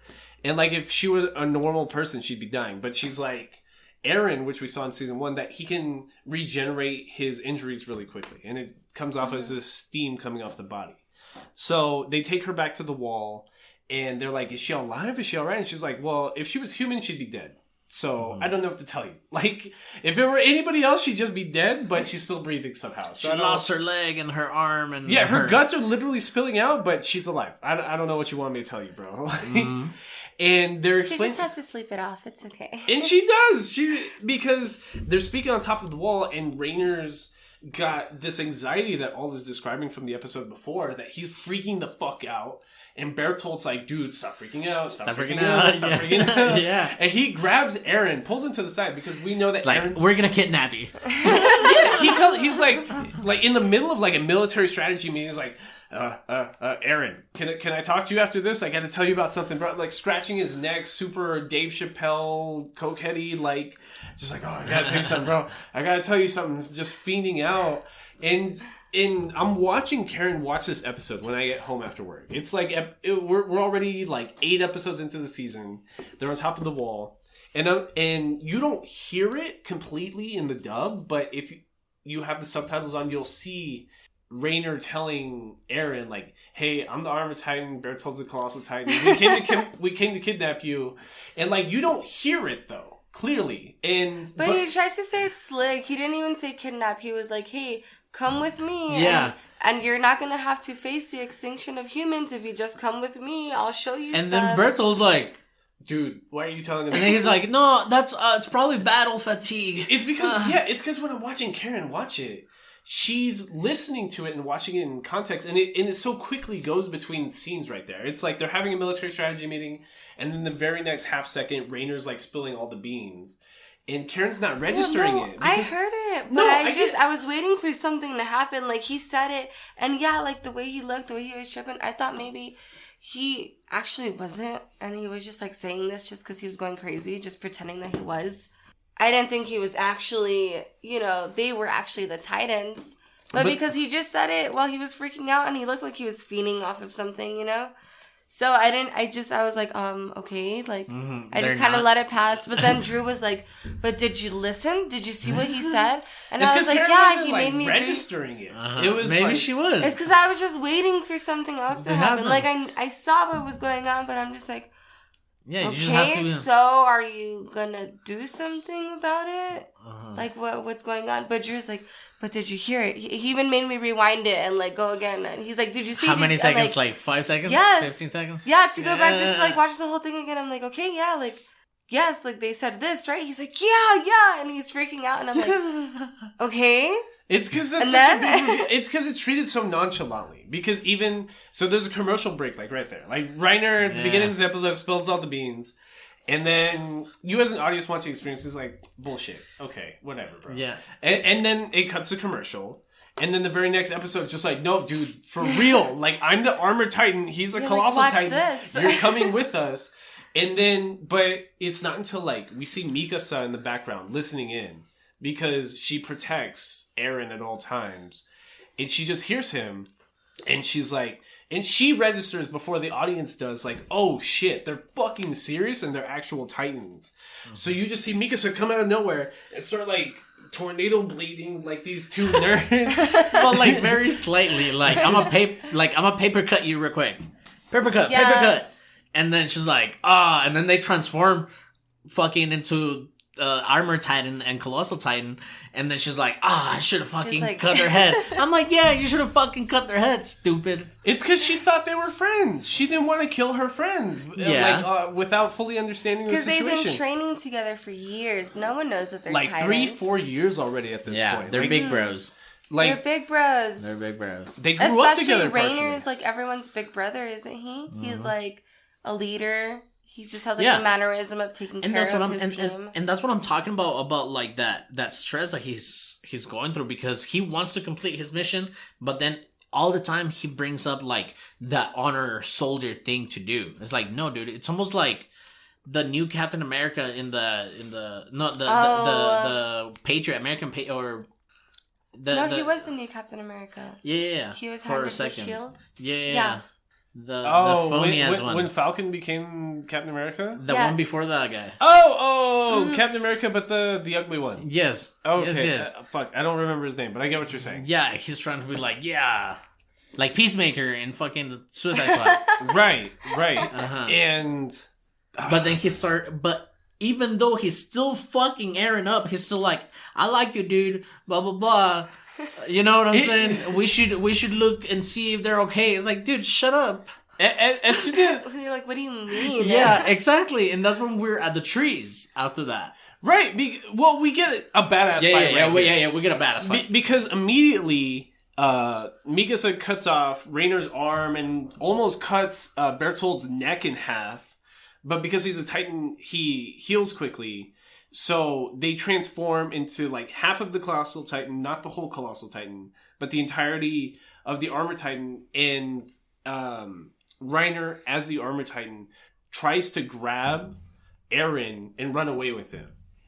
And, like, if she were a normal person, she'd be dying. But she's like Eren, which we saw in season 1, that he can regenerate his injuries really quickly. And it comes off as this steam coming off the body. So, they take her back to the wall, and they're like, is she alive? Is she alright? And she's like, well, if she was human, she'd be dead. So, I don't know what to tell you. Like, if it were anybody else, she'd just be dead, but she's still breathing somehow. So she lost her leg and her arm. And yeah, her guts are literally spilling out, but she's alive. I don't know what you want me to tell you, bro. And they're explaining... She just has to sleep it off. It's okay. And she does. Because they're speaking on top of the wall, and Rainer's got this anxiety that Aldo's describing from the episode before, that he's freaking the fuck out. And Bertold's like, dude, stop freaking out. Stop freaking out. Stop freaking out. Yeah. And he grabs Eren, pulls him to the side, because we know that Eren's... we're gonna kidnap you. Yeah, he's like in the middle of like a military strategy meeting, he's like, Eren, can I talk to you after this? I gotta tell you about something, bro. Like, scratching his neck, super Dave Chappelle, cokeheady, like, just like, oh, I gotta tell you something, bro. I gotta tell you something, just fiending out. And I'm watching Karen watch this episode when I get home after work. It's like we're already like 8 episodes into the season. They're on top of the wall, and you don't hear it completely in the dub, but if you have the subtitles on, you'll see Raynor telling Eren, like, "Hey, I'm the Armor Titan. Bertolt's the Colossal Titan. We came to kidnap you," and like you don't hear it though clearly. But he tries to say it slick. He didn't even say kidnap. He was like, "Hey, come with me. Yeah, and you're not gonna have to face the extinction of humans if you just come with me. I'll show you." And stuff. then Bertolt's like, "Dude, why are you telling him?" And then he's like, "No, that's it's probably battle fatigue." It's because when I'm watching Karen watch it, she's listening to it and watching it in context, and it so quickly goes between scenes right there. It's like they're having a military strategy meeting, and then the very next half second, Raynor's like spilling all the beans, and Karen's not registering it. I heard it, but I was waiting for something to happen. Like, he said it, and yeah, like the way he looked, the way he was tripping, I thought maybe he actually wasn't, and he was just like saying this just because he was going crazy, just pretending that he was. I didn't think he was actually, they were actually the Titans. But because he just said it while he was freaking out and he looked like he was fiending off of something, So I was like, okay. Like, I just kind of let it pass. But then Drew was like, but did you listen? Did you see what he said? And I was like, yeah, he made me registering it. It was maybe she was. It's because I was just waiting for something else to happen. Like, I saw what was going on, but I'm just like, yeah, okay, so are you gonna do something about it? Like, what's going on? But Drew's like, but did you hear it? He even made me rewind it and like go again. And he's like, did you see? How many seconds? Like 5 seconds? Yes. 15 seconds? Yeah, to go back just to like watch the whole thing again. I'm like, okay, yeah, like, yes, like they said this, right? He's like, yeah, and he's freaking out, and I'm like, okay. It's because it's because it's treated so nonchalantly. Because there's a commercial break like right there. Like Reiner at the beginning of this episode spills all the beans, and then you as an audience watching experience is like, bullshit. Okay, whatever, bro. Yeah. And then it cuts to commercial, and then the very next episode is just like, no, dude, for real. Like, I'm the Armored Titan. He's the Colossal Titan. This. You're coming with us. And then, but it's not until like we see Mikasa in the background listening in. Because she protects Eren at all times. And she just hears him. And she's like... And she registers before the audience does. Like, oh shit, they're fucking serious and they're actual Titans. Mm-hmm. So you just see Mikasa come out of nowhere and start like... tornado bleeding like these two nerds. Well, like very slightly. Like, I'm a paper cut you real quick. Paper cut. And then she's like, and then they transform fucking into... Armor Titan and Colossal Titan, and then she's like, I should have fucking cut their head. I'm like, yeah, you should have fucking cut their head, stupid. It's because she thought they were friends. She didn't want to kill her friends, without fully understanding the situation. Because they've been training together for years. No one knows that they're like Titans. 3-4 years already at this point. Yeah, they're big bros. They're big bros. They grew up together. Especially Raynor's like everyone's big brother, isn't he? Mm-hmm. He's like a leader. He just has like a mannerism of taking care of his team. And that's what I'm talking about like that stress that he's going through, because he wants to complete his mission, but then all the time he brings up like that honor soldier thing to do. It's like, no, dude, it's almost like the new Captain America in the Patriot American or he was the new Captain America. Yeah. He was having the shield. Yeah. The phony ass one. When Falcon became Captain America? The one before that guy. Captain America, but the ugly one. Yes. Okay. Yes. Fuck, I don't remember his name, but I get what you're saying. Yeah, he's trying to be like, like Peacemaker in fucking Suicide Squad. Right. And... But then but even though he's still fucking Eren up, he's still like, I like you, dude, blah, blah, blah. You know what I'm saying? We should look and see if they're okay. It's like, dude, shut up. As soon as you're like, what do you mean? Yeah, exactly. And that's when we're at the trees after that. Right. Well, we get a badass fight. We get a badass fight. Because immediately, Mikasa cuts off Raynor's arm and almost cuts Bertolt's neck in half. But because he's a Titan, he heals quickly. So they transform into like half of the Colossal Titan, not the whole Colossal Titan, but the entirety of the Armor Titan. And Reiner, as the Armor Titan, tries to grab Eren and run away with him.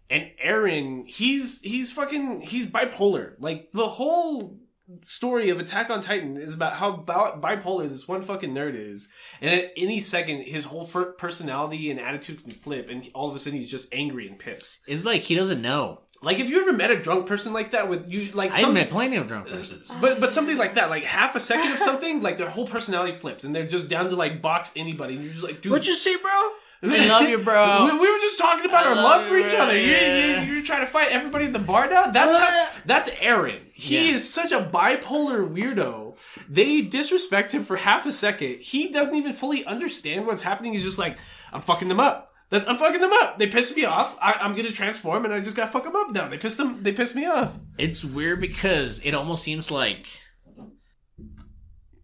And Eren, he's bipolar. Like the whole story of Attack on Titan is about how bipolar this one fucking nerd is, and at any second his whole personality and attitude can flip, and all of a sudden he's just angry and pissed. It's like he doesn't know. Like, if you ever met a drunk person like that with you, like I've met plenty of drunk persons, but somebody like that, like half a second of something, like their whole personality flips, and they're just down to like box anybody, and you're just like, dude, what'd you say, bro? I love you, bro. We were just talking about our love for each other. You're trying to fight everybody in the bar now? That's Aaron. He is such a bipolar weirdo. They disrespect him for half a second. He doesn't even fully understand what's happening. He's just like, I'm fucking them up. I'm fucking them up. They pissed me off. I'm gonna transform, and I just gotta fuck them up now. They pissed me off. It's weird because it almost seems like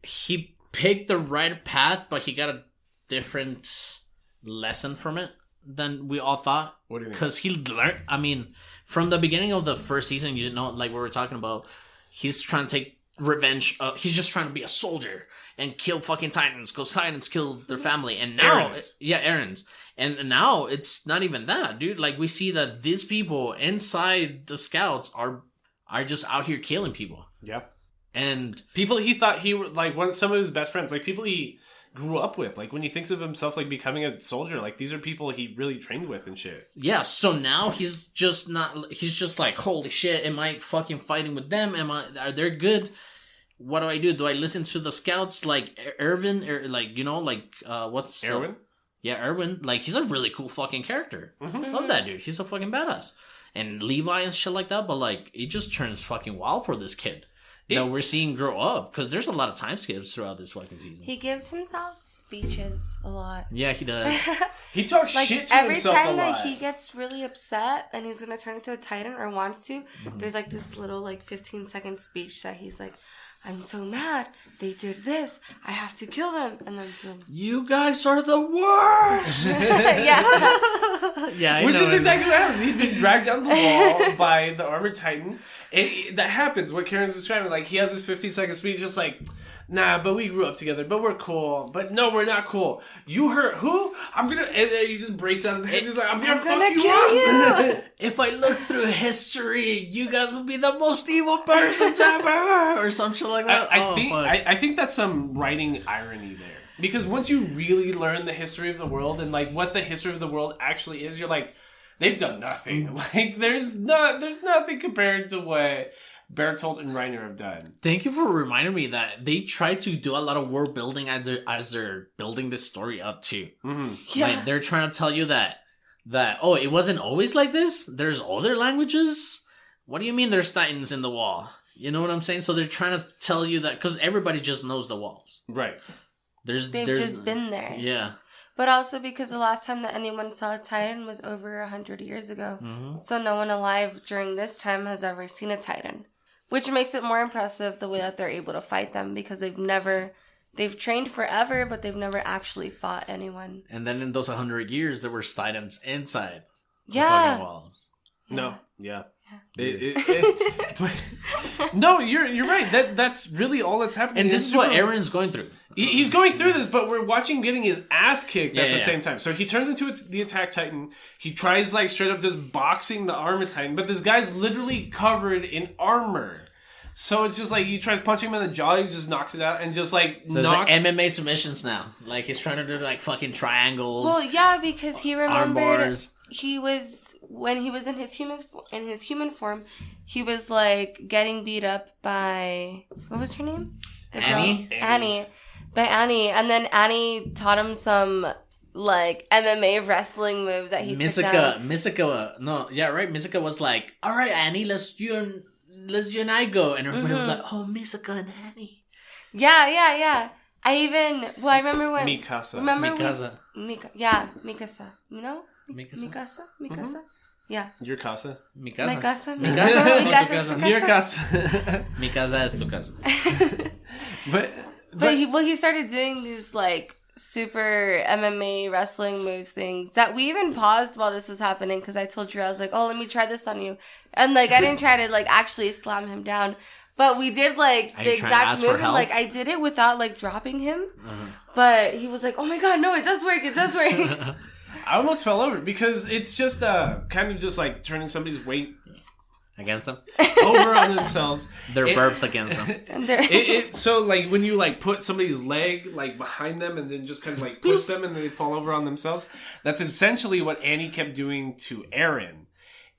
he picked the right path, but he got a different lesson from it than we all thought. What do you mean? Because he learned. I mean, from the beginning of the first season, you know, like we were talking about, he's trying to take revenge. He's just trying to be a soldier and kill fucking Titans, because Titans killed their family. And now, Aaron's. And now it's not even that, dude. Like, we see that these people inside the Scouts are just out here killing people. Yep. And people he thought he was like some of his best friends, like people he grew up with. Like, when he thinks of himself like becoming a soldier, like these are people he really trained with and shit. Yeah, so now he's just like, holy shit, am I fucking fighting with them? Are they good? What do? Do I listen to the Scouts like Irvin, or like, you know, like what's Erwin? Yeah, Irwin. Like, he's a really cool fucking character. Mm-hmm. Love that dude. He's a fucking badass. And Levi and shit like that, but like, it just turns fucking wild for this kid that we're seeing grow up, because there's a lot of time skips throughout this fucking season. He gives himself speeches a lot. Yeah, he does. He talks like, shit to himself a lot. Every time that he gets really upset and he's gonna turn into a Titan or wants to, there's like this little like 15-second speech that he's like, I'm so mad. They did this. I have to kill them. And then boom. You guys are the worst. Yeah. Which is exactly what happens. He's been dragged down the wall by the armored Titan. And that happens. What Karen's describing, like, he has this 15-second speech just like, nah, but we grew up together, but we're cool. But no, we're not cool. You hurt who? I'm gonna... And then he just breaks out of the head. He's like, I'm gonna fuck you up. If I look through history, you guys will be the most evil persons ever. Or some shit like that. I think that's some writing irony there. Because once you really learn the history of the world and like what the history of the world actually is, you're like, they've done nothing. Like, there's nothing compared to what Bertolt and Reiner have done. Thank you for reminding me that they try to do a lot of world building as they're building this story up too. Mm-hmm. Yeah. Like, they're trying to tell you that it wasn't always like this. There's other languages. What do you mean there's Titans in the wall? You know what I'm saying? So they're trying to tell you that, because everybody just knows the walls. Right. They've just been there. Yeah. But also because the last time that anyone saw a Titan was over 100 years ago. Mm-hmm. So no one alive during this time has ever seen a Titan. Which makes it more impressive the way that they're able to fight them, because they've trained forever, but they've never actually fought anyone. And then in those 100 years, there were Titans inside the fucking walls. Yeah. No. Yeah. No, you're right. That's really all that's happening. And this is what Aaron's going through. He's going through this, but we're watching him getting his ass kicked at the same time. So he turns into the Attack Titan. He tries like straight up just boxing the Armor Titan, but this guy's literally covered in armor. So it's just like he tries punching him in the jaw, he just knocks it out and just like knocks. Like MMA submissions now. Like, he's trying to do like fucking triangles. Well, yeah, because he remembered he was, when he was in his human form, he was like getting beat up by, what was her name? Annie. By Annie. And then Annie taught him some like MMA wrestling move that he took down. Misaka was like, all right, Annie, let's you and I go. And everybody was like, oh, Misaka and Annie. Yeah. I remember when... Mikasa. Mikasa. You know? Mikasa? Mm-hmm. Yeah. Your casa? Mikasa. Your casa. Mikasa es tu casa. But he started doing these like super MMA wrestling moves things that we even paused while this was happening, because I told you, I was like, oh, let me try this on you. And like, I didn't try to like actually slam him down. But we did like the exact move. Like, I did it without like dropping him. Uh-huh. But he was like, oh my god, no, it does work. I almost fell over because it's just kind of just like turning somebody's weight against them. over on themselves. Their burps against them. So like when you like put somebody's leg like behind them and then just kind of like push them and then they fall over on themselves. That's essentially what Annie kept doing to Aaron.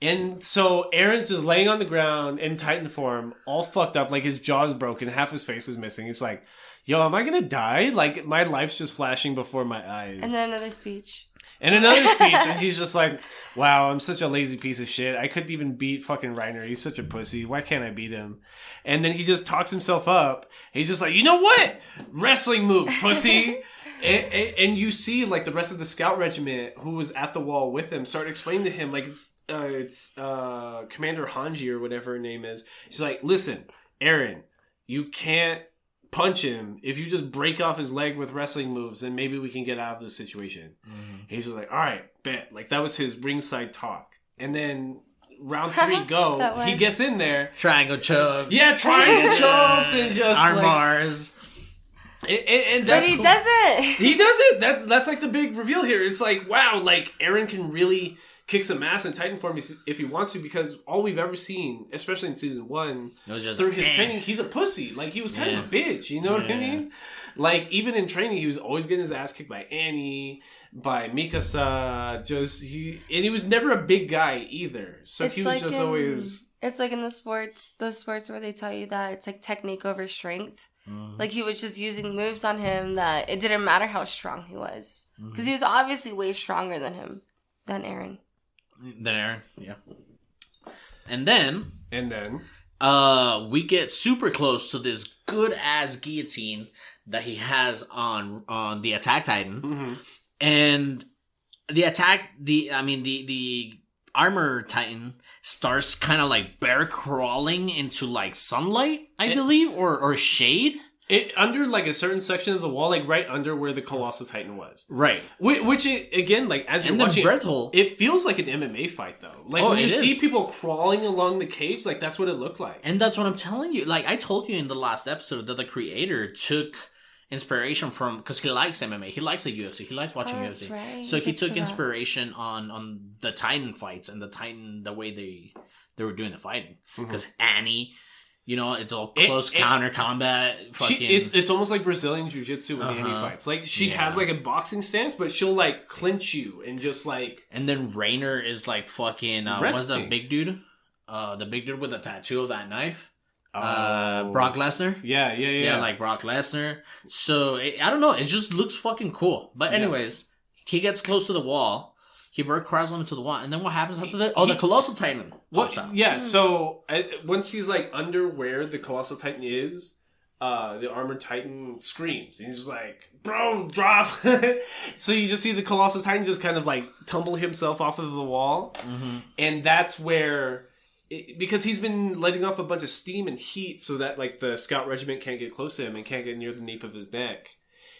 And so Aaron's just laying on the ground in Titan form, all fucked up, like his jaw's broken, half his face is missing. He's like, yo, am I gonna die? Like, my life's just flashing before my eyes. And then another speech. And he's just like, wow, I'm such a lazy piece of shit. I couldn't even beat fucking Reiner. He's such a pussy. Why can't I beat him? And then he just talks himself up. He's just like, you know what? Wrestling move, pussy. And you see, like, the rest of the scout regiment who was at the wall with him start explaining to him, like, it's Commander Hanji or whatever her name is. She's like, listen, Aaron, you can't punch him. If you just break off his leg with wrestling moves, then maybe we can get out of this situation. Mm-hmm. He's just like, all right, bet. Like, that was his ringside talk. And then round 3 go, he gets in there. Triangle choke. Yeah, triangle chokes and just arm like, bars. And that's but he cool. doesn't. He doesn't. That's like the big reveal here. It's like, wow, like Aaron can really kick some ass in Titan form if he wants to, because all we've ever seen, especially in season 1, through his training, he's a pussy. Like, he was kind of a bitch, you know what I mean? Like, even in training, he was always getting his ass kicked by Annie, by Mikasa, and he was never a big guy either. So he was just always... It's like in those sports where they tell you that it's like technique over strength. Mm-hmm. Like, he was just using moves on him that it didn't matter how strong he was. Because he was obviously way stronger than Aaron. Yeah. And then we get super close to this good ass guillotine that he has on the Attack Titan, and the Armor Titan starts kind of like bear crawling into like sunlight, I believe, or shade. Under like a certain section of the wall, like right under where the Colossal Titan was. Right. Which again, like as you're watching, it feels like an MMA fight though. Like when you see people crawling along the cage, like that's what it looked like. And that's what I'm telling you. Like I told you in the last episode that the creator took inspiration from, because he likes MMA, he likes the UFC, he likes watching UFC. Right. So he took inspiration on the Titan fights and the way they were doing the fighting. Because Annie. You know, it's all close counter combat. It's almost like Brazilian Jiu-Jitsu when Annie fights. Like, she has, like, a boxing stance, but she'll, like, clinch you and just, like... And then Reiner is, like, fucking... what's the big dude? The big dude with the tattoo of that knife? Brock Lesnar? Yeah. Yeah, like Brock Lesnar. So, I don't know. It just looks fucking cool. But anyways, he gets close to the wall. He bird crawls into the wall, and then what happens after that? Oh, the Colossal Titan. Yeah, so once he's like under where the Colossal Titan is, the Armored Titan screams. And he's just like, bro, drop! So you just see the Colossal Titan just kind of like tumble himself off of the wall. Mm-hmm. And that's where, because he's been letting off a bunch of steam and heat so that like the Scout Regiment can't get close to him and can't get near the nape of his neck,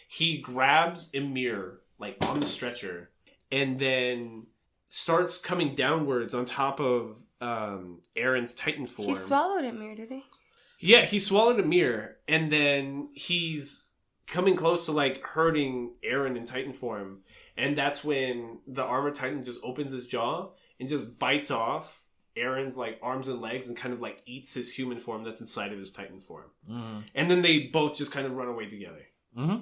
he grabs Emir like on the stretcher and then starts coming downwards on top of Aaron's Titan form. He swallowed Emir, did he? Yeah, he swallowed Emir, and then he's coming close to, like, hurting Aaron in Titan form. And that's when the Armored Titan just opens his jaw and just bites off Aaron's, like, arms and legs and kind of, like, eats his human form that's inside of his Titan form. Mm-hmm. And then they both just kind of run away together. Mm-hmm.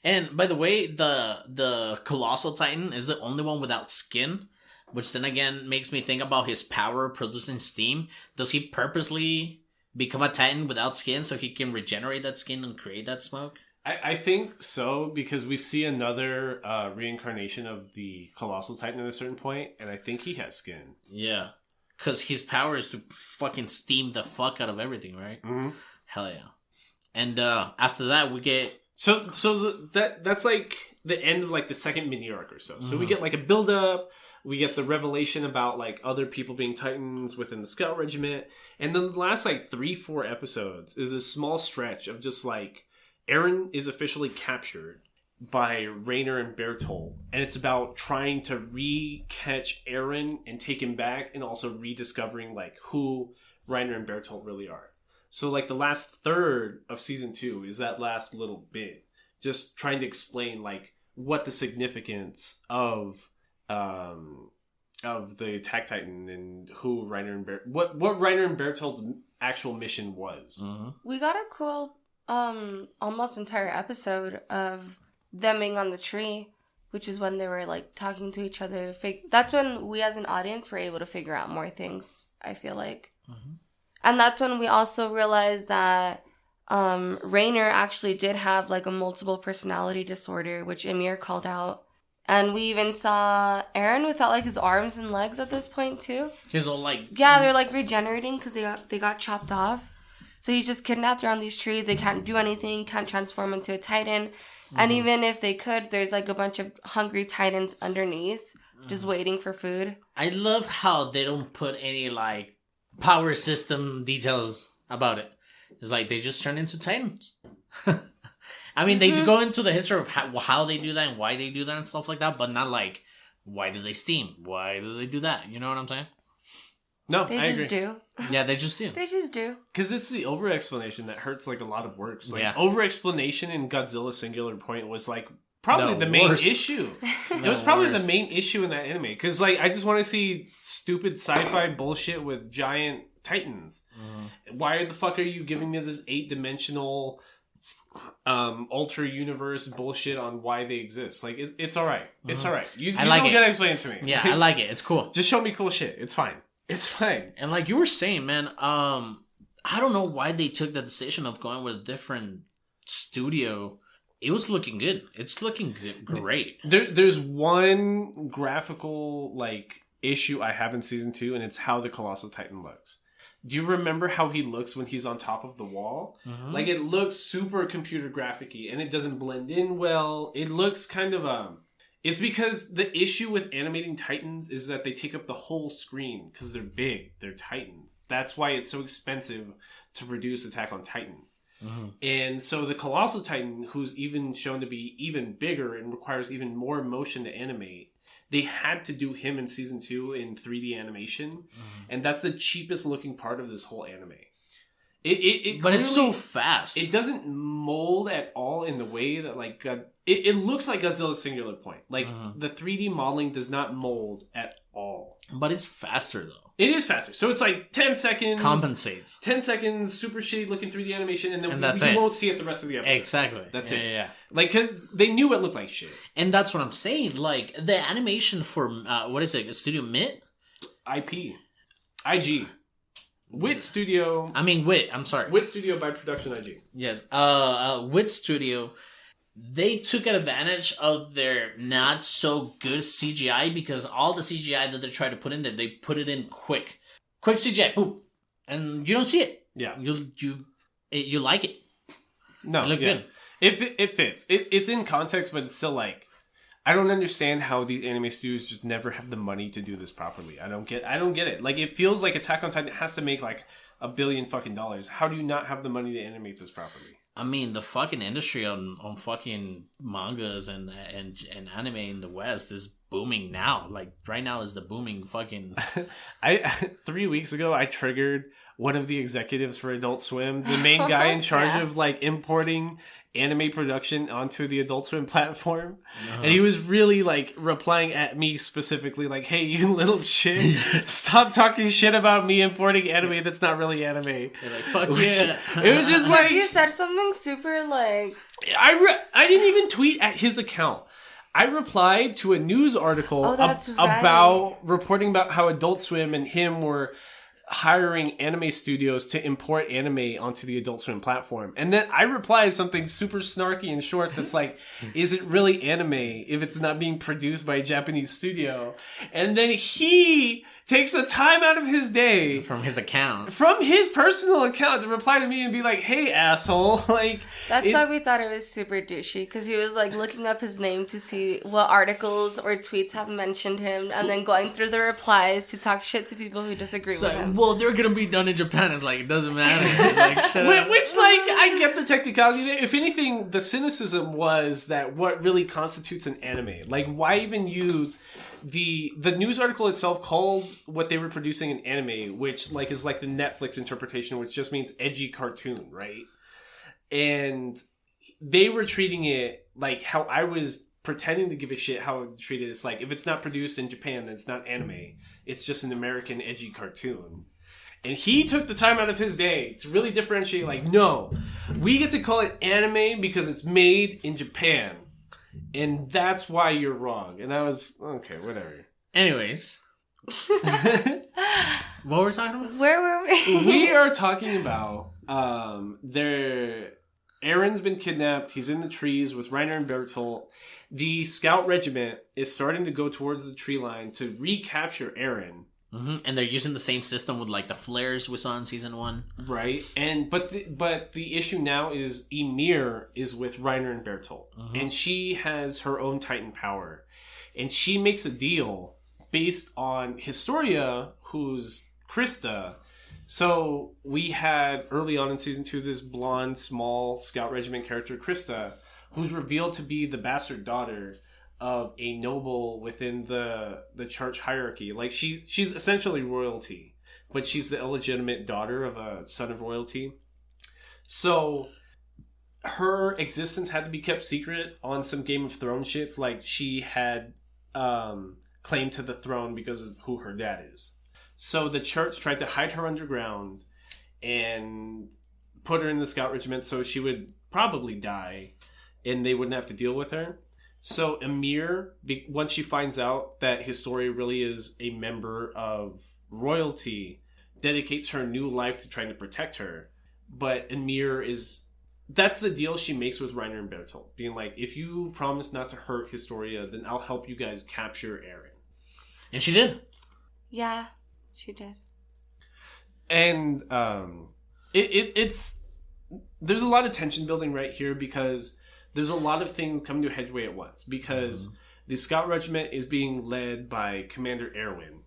And by the way, the Colossal Titan is the only one without skin, which then again makes me think about his power producing steam. Does he purposely become a Titan without skin so he can regenerate that skin and create that smoke? I think so, because we see another reincarnation of the Colossal Titan at a certain point, and I think he has skin. Yeah. Because his power is to fucking steam the fuck out of everything, right? Mm-hmm. Hell yeah. And after that, we get... So that's like the end of like the second mini arc or so. So we get like a build up, we get the revelation about like other people being Titans within the Scout Regiment, and then the last like 3-4 episodes is a small stretch of just like Aaron is officially captured by Reiner and Bertolt, and it's about trying to re-catch Aaron and take him back, and also rediscovering like who Reiner and Bertolt really are. So, like, the last third of Season 2 is that last little bit. Just trying to explain, like, what the significance of of the Attack Titan and who Reiner and what Reiner and Berthold's actual mission was. Mm-hmm. We got a cool almost entire episode of them being on the tree, which is when they were like talking to each other. That's when we as an audience were able to figure out more things, I feel like. Mm-hmm. And that's when we also realized that Reiner actually did have like a multiple personality disorder, which Ymir called out. And we even saw Eren without like his arms and legs at this point too. He's all like... Yeah, they're like regenerating because they got chopped off. So he's just kidnapped around these trees. They can't do anything, can't transform into a titan. Mm-hmm. And even if they could, there's like a bunch of hungry titans underneath just waiting for food. I love how they don't put any like power system details about it. It's like they just turn into titans. I mean, they go into the history of how they do that and why they do that and stuff like that, but not like, why do they steam? Why do they do that? You know what I'm saying? No, They I just agree. do. Yeah, they just do. They just do. Because it's the over-explanation that hurts like a lot of works. Like, Yeah. over-explanation in Godzilla Singular Point was like probably the main worst. issue. It was probably the main issue in that anime. Because like, I just want to see stupid sci-fi bullshit with giant titans. Why the fuck are you giving me this 8-dimensional ultra universe bullshit on why they exist? Like, it's all right. It's all right. You like don't it. gotta explain it to me. Yeah, I like it. It's cool. Just show me cool shit. It's fine. It's fine. And like you were saying, man, I don't know why they took the decision of going with a different studio. It was looking good. It's looking good, great. There's one graphical like issue I have in season 2, and it's how the Colossal Titan looks. Do you remember how he looks when he's on top of the wall? Mm-hmm. Like, it looks super computer graphic-y, and it doesn't blend in well. It looks kind of it's because the issue with animating Titans is that they take up the whole screen because they're big. They're Titans. That's why it's so expensive to produce Attack on Titan. Mm-hmm. And so the Colossal Titan, who's even shown to be even bigger and requires even more motion to animate, they had to do him in season 2 in 3D animation. And that's the cheapest looking part of this whole anime. But it's so fast. It doesn't mold at all in the way that like it looks like Godzilla Singular Point. Like the 3D modeling does not mold at all. But it's faster though. It is faster. So it's like 10 seconds. Compensates. 10 seconds, super shitty looking 3D animation, and then that's you it. won't see it the rest of the episode. Exactly. That's yeah, it. Yeah. Like, because they knew it looked like shit. And that's what I'm saying. Like, the animation for, what is it, Studio MIT? IG. WIT Studio. I'm sorry. WIT Studio by Production IG. Yes. WIT Studio, they took advantage of their not so good CGI because all the CGI that they try to put in there, they put it in quick. Quick CGI, boom. And you don't see it. Yeah. You like it. No, It looked good. It fits. It's in context, but it's still like, I don't understand how these anime studios just never have the money to do this properly. I don't get it. Like, it feels like Attack on Titan has to make like $1 billion fucking dollars. How do you not have the money to animate this properly? I mean, the fucking industry on fucking mangas and anime in the West is booming now. Like, right now is the booming fucking... 3 weeks ago, I triggered one of the executives for Adult Swim, the main guy in charge of like importing anime production onto the Adult Swim platform. And he was really like replying at me specifically like, hey, you little shit, stop talking shit about me importing anime that's not really anime. You're like, fuck yeah. It was just like, You said something super like... I didn't even tweet at his account. I replied to a news article that's right. about reporting about how Adult Swim and him were hiring anime studios to import anime onto the Adult Swim platform. And then I replied something super snarky and short that's like, is it really anime if it's not being produced by a Japanese studio? And then he takes the time out of his day From his account. from his personal account to reply to me and be like, hey, asshole. Like, That's why we thought it was super douchey, because he was like looking up his name to see what articles or tweets have mentioned him, and then going through the replies to talk shit to people who disagree with him. Well, they're gonna be done in Japan. It's like, it doesn't matter. Like, shut up. Which, like, I get the technicality there. If anything, the cynicism was that what really constitutes an anime. Like, why even use... The news article itself called what they were producing an anime, which like is like the Netflix interpretation, which just means edgy cartoon, right? And they were treating it like how I was pretending to give a shit how it treated. It's like, if it's not produced in Japan, then it's not anime. It's just an American edgy cartoon. And he took the time out of his day to really differentiate, like, no, we get to call it anime because it's made in Japan. And that's why you're wrong. And I was, okay, whatever. Anyways. What were we talking about? Where were we? We are talking about, Aaron's been kidnapped. He's in the trees with Reiner and Bertolt. The scout regiment is starting to go towards the tree line to recapture Aaron. Mm-hmm. And they're using the same system with like the flares we saw in season 1. Right. But the issue now is Ymir is with Reiner and Bertolt. Mm-hmm. And she has her own Titan power. And she makes a deal based on Historia, who's Krista. So we had early on in season 2 this blonde, small scout regiment character, Krista, who's revealed to be the bastard daughter of a noble within the church hierarchy. Like, she's essentially royalty, but she's the illegitimate daughter of a son of royalty. So her existence had to be kept secret on some Game of Thrones shits. Like, she had claim to the throne because of who her dad is. So the church tried to hide her underground and put her in the scout regiment so she would probably die and they wouldn't have to deal with her. So Ymir, once she finds out that Historia really is a member of royalty, dedicates her new life to trying to protect her. But Ymir that's the deal she makes with Reiner and Bertolt, being like, if you promise not to hurt Historia, then I'll help you guys capture Aaron. And she did. Yeah, she did. And it's there's a lot of tension building right here because there's a lot of things coming to a headway at once. Because the scout regiment is being led by Commander Erwin,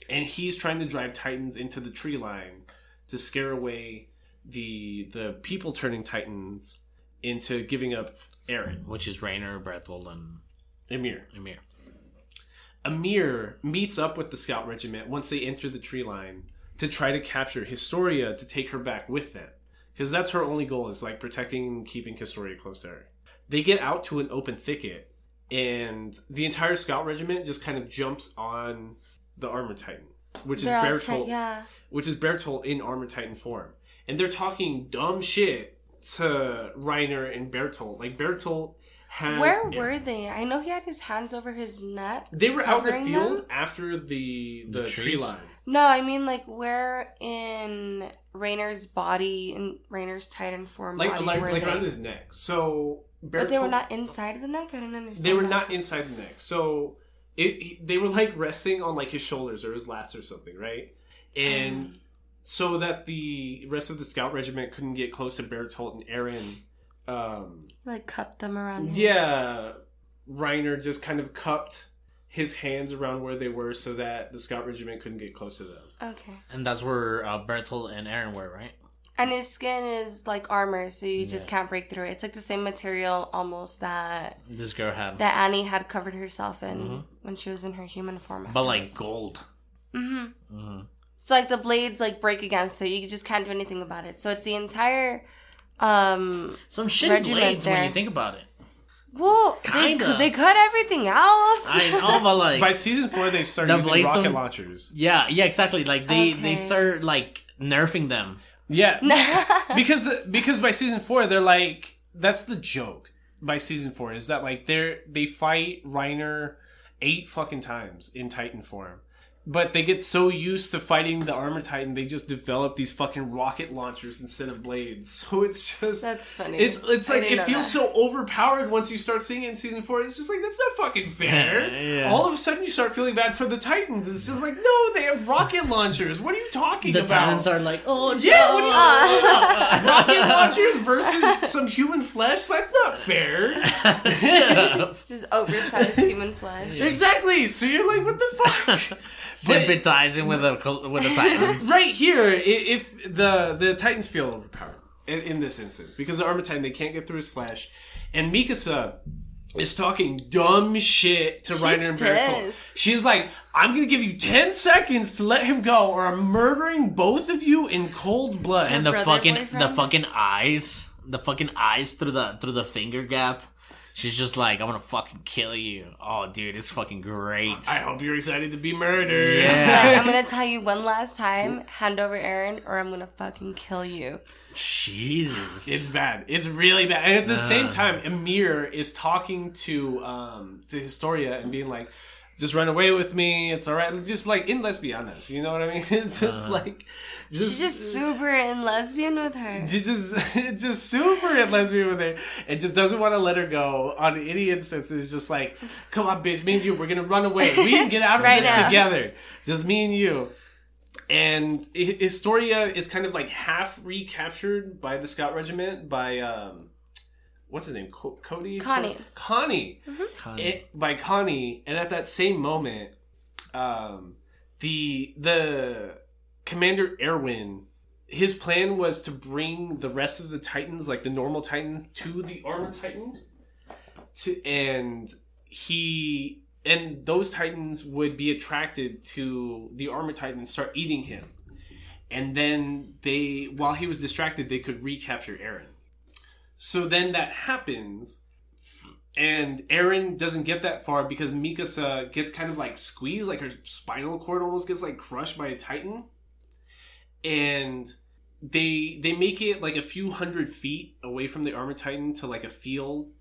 and he's trying to drive Titans into the tree line to scare away the people turning Titans into giving up Aaron, which is Reiner, Bertolt, and Ymir. Ymir meets up with the scout regiment once they enter the tree line to try to capture Historia to take her back with them. Because that's her only goal, is like protecting and keeping Historia close to her. They get out to an open thicket, and the entire scout regiment just kind of jumps on the Armor Titan, which is Bertolt, which is Bertolt in Armor Titan form. And they're talking dumb shit to Reiner and Bertolt. Like, Bertolt has... Where were they? I know he had his hands over his neck. They were out in the field after the tree line. No, I mean, like, where in Rainer's body, in Rainer's Titan form body, like were they? around his neck. So Bertolt... But they were not inside the neck? I don't understand. They were not inside the neck. So they were, like, resting on, like, his shoulders or his lats or something, right? And... so that the rest of the scout regiment couldn't get close to Bertolt and Aaron. Like, cupped them around his... Yeah. Reiner just kind of cupped his hands around where they were so that the scout regiment couldn't get close to them. Okay. And that's where Bertolt and Aaron were, right? And his skin is like armor, so you just can't break through it. It's like the same material almost that... this girl had. That Annie had covered herself in when she was in her human form. But like gold. Mm-hmm. Mm-hmm. So, like, the blades, like, break against it. You just can't do anything about it. So, it's the entire, some shitty blades there. when you think about it. Well, they cut everything else. I know, but, like... by season 4, they started using rocket launchers. Yeah, exactly. Like, they start, like, nerfing them. Yeah. because by season 4, they're, like... That's the joke by season 4, is that, like, they fight Reiner 8 fucking times in Titan form. But they get so used to fighting the Armor Titan, they just develop these fucking rocket launchers instead of blades. So it's just... That's funny. It's like, it feels so overpowered once you start seeing it in season 4. It's just like, that's not fucking fair. Yeah. All of a sudden you start feeling bad for the Titans. It's just like, no, they have rocket launchers. What are you talking about? The Titans are like, oh, yeah, no. What are you talking about? Rocket launchers versus some human flesh? That's not fair. Just oversized human flesh. Exactly. So you're like, what the fuck? Sympathizing with the Titans. Right here, if the Titans feel overpowered in this instance, because the Armor Titan, they can't get through his flesh, and Mikasa is talking dumb shit to Reiner and Bertolt. She's like, I'm going to give you 10 seconds to let him go, or I'm murdering both of you in cold blood. And the fucking eyes through the finger gap. she's just like, "I'm gonna fucking kill you." Oh, dude, it's fucking great. I hope you're excited to be murdered. Yeah. Like, I'm gonna tell you one last time, hand over Aaron, or I'm gonna fucking kill you. Jesus, It's bad. It's really bad. And at the same time, Amir is talking to Historia and being like, just run away with me. It's all right. Just like in lesbianas, you know what I mean? It's just like, She's just super in lesbian with her. just super in lesbian with her, and just doesn't want to let her go on any instance. It's just like, come on, bitch, me and you, we're gonna run away. We can get out of this together. Just me and you. And Historia is kind of like half recaptured by the Scout Regiment by what's his name? Cody? Connie. Connie. Mm-hmm. Connie. By Connie. And at that same moment, the Commander Erwin, his plan was to bring the rest of the Titans, like the normal Titans, to the Armor Titan. And those Titans would be attracted to the Armor Titan and start eating him. And then while he was distracted, they could recapture Eren. So then that happens, and Eren doesn't get that far because Mikasa gets kind of like squeezed, like her spinal cord almost gets like crushed by a Titan. And they make it like a few hundred feet away from the Armor Titan to like a field,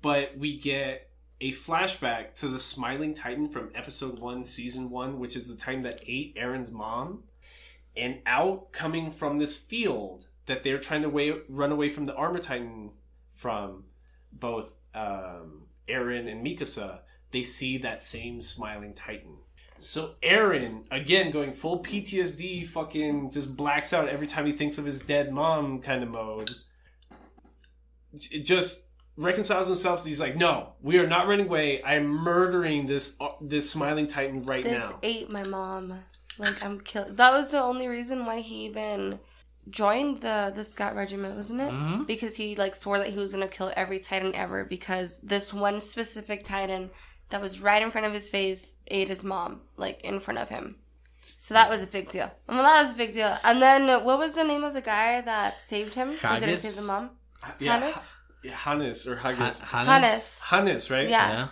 but we get a flashback to the Smiling Titan from episode 1, season 1, which is the Titan that ate Eren's mom. And out coming from this field that they're trying to run away from the Armor Titan from, both Eren and Mikasa, they see that same Smiling Titan. So Eren, again, going full PTSD, fucking just blacks out every time he thinks of his dead mom kind of mode. It just reconciles himself. So he's like, no, we are not running away. I'm murdering this Smiling Titan now. This ate my mom. Like, I'm killed. That was the only reason why he even joined the Scout Regiment, wasn't it? Mm-hmm. Because he like swore that he was gonna kill every Titan ever because this one specific Titan that was right in front of his face ate his mom, like in front of him. So that was a big deal. Well, that was a big deal. And then what was the name of the guy that saved him? He didn't save the mom. Hannes? Hannes or Haggis. Hannes, right? Yeah.